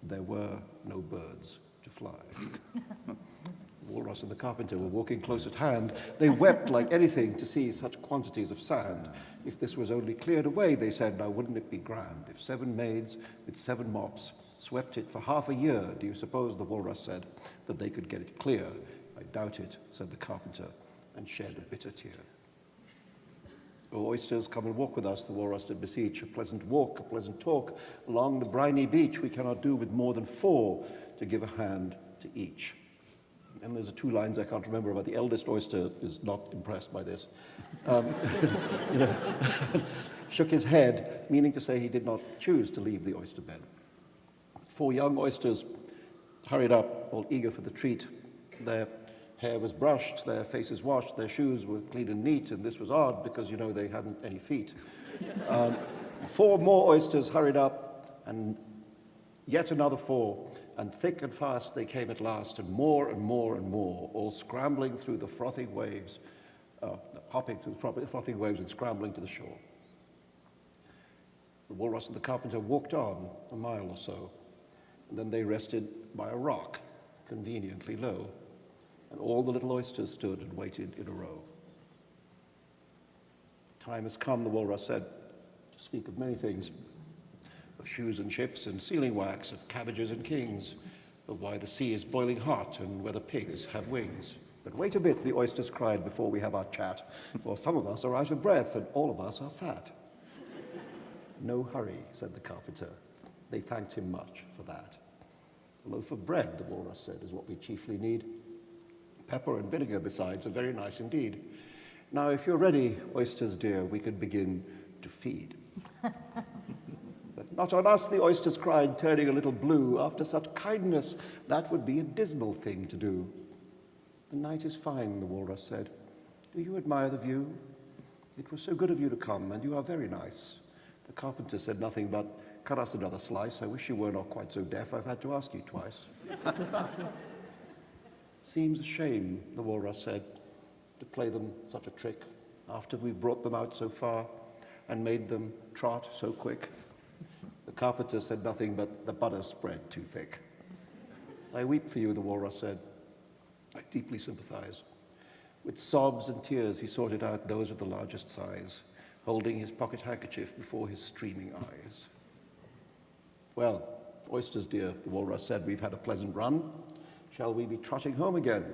[SPEAKER 3] There were no birds to fly. The Walrus and the Carpenter were walking close at hand. They wept like anything to see such quantities of sand. If this was only cleared away, they said, now wouldn't it be grand? If 7 maids with 7 mops swept it for half a year, do you suppose, the Walrus said, that they could get it clear? I doubt it, said the Carpenter, and shed a bitter tear. O oysters, come and walk with us, the Walrus did beseech. A pleasant walk, a pleasant talk, along the briny beach we cannot do with more than 4 to give a hand to each. And there's 2 lines I can't remember about the eldest oyster is not impressed by this. You know, shook his head, meaning to say he did not choose to leave the oyster bed. 4 young oysters hurried up, all eager for the treat. Their hair was brushed, their faces washed, their shoes were clean and neat, and this was odd because, you know, they hadn't any feet. 4 more oysters hurried up, and yet another 4, and thick and fast they came at last, and more and more and more, all scrambling through the frothing waves, hopping through the frothing waves and scrambling to the shore. The Walrus and the Carpenter walked on a mile or so, and then they rested by a rock, conveniently low, and all the little oysters stood and waited in a row. Time has come, the Walrus said, to speak of many things, of shoes and ships and sealing wax, of cabbages and kings, of why the sea is boiling hot and whether pigs have wings. But wait a bit, the oysters cried, before we have our chat, for some of us are out of breath and all of us are fat. No hurry, said the carpenter. They thanked him much for that. A loaf of bread, the walrus said, is what we chiefly need. Pepper and vinegar, besides, are very nice indeed. Now, if you're ready, oysters dear, we could begin to feed. But not on us, the oysters cried, turning a little blue. After such kindness, that would be a dismal thing to do. The night is fine, the walrus said. Do you admire the view? It was so good of you to come, and you are very nice. The carpenter said nothing but, cut us another slice. I wish you were not quite so deaf. I've had to ask you twice. Seems a shame, the walrus said, to play them such a trick after we've brought them out so far and made them trot so quick. The carpenter said nothing but, the butter spread too thick. I weep for you, the walrus said. I deeply sympathize. With sobs and tears, he sorted out those of the largest size, holding his pocket handkerchief before his streaming eyes. Well, oysters dear, the walrus said, we've had a pleasant run. Shall we be trotting home again?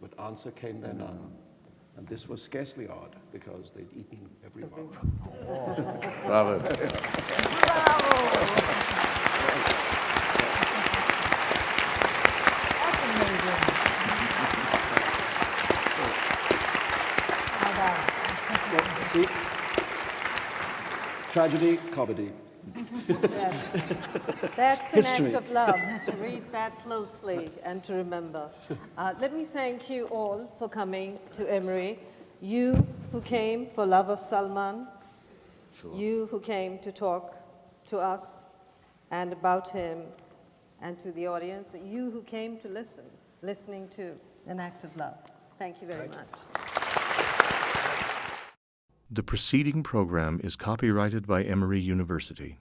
[SPEAKER 3] But answer came there none. And this was scarcely odd, because they'd eaten every one.
[SPEAKER 4] Bravo.
[SPEAKER 5] That's amazing.
[SPEAKER 3] See? Tragedy, comedy.
[SPEAKER 2] Yes. That's an
[SPEAKER 3] History.
[SPEAKER 2] act of love, to read that closely and to remember. Let me thank you all for coming to Emory. You who came for love of Salman, you who came to talk to us and about him, and to the audience, you who came to listening to an act of love. Thank you very much.
[SPEAKER 1] The preceding program is copyrighted by Emory University.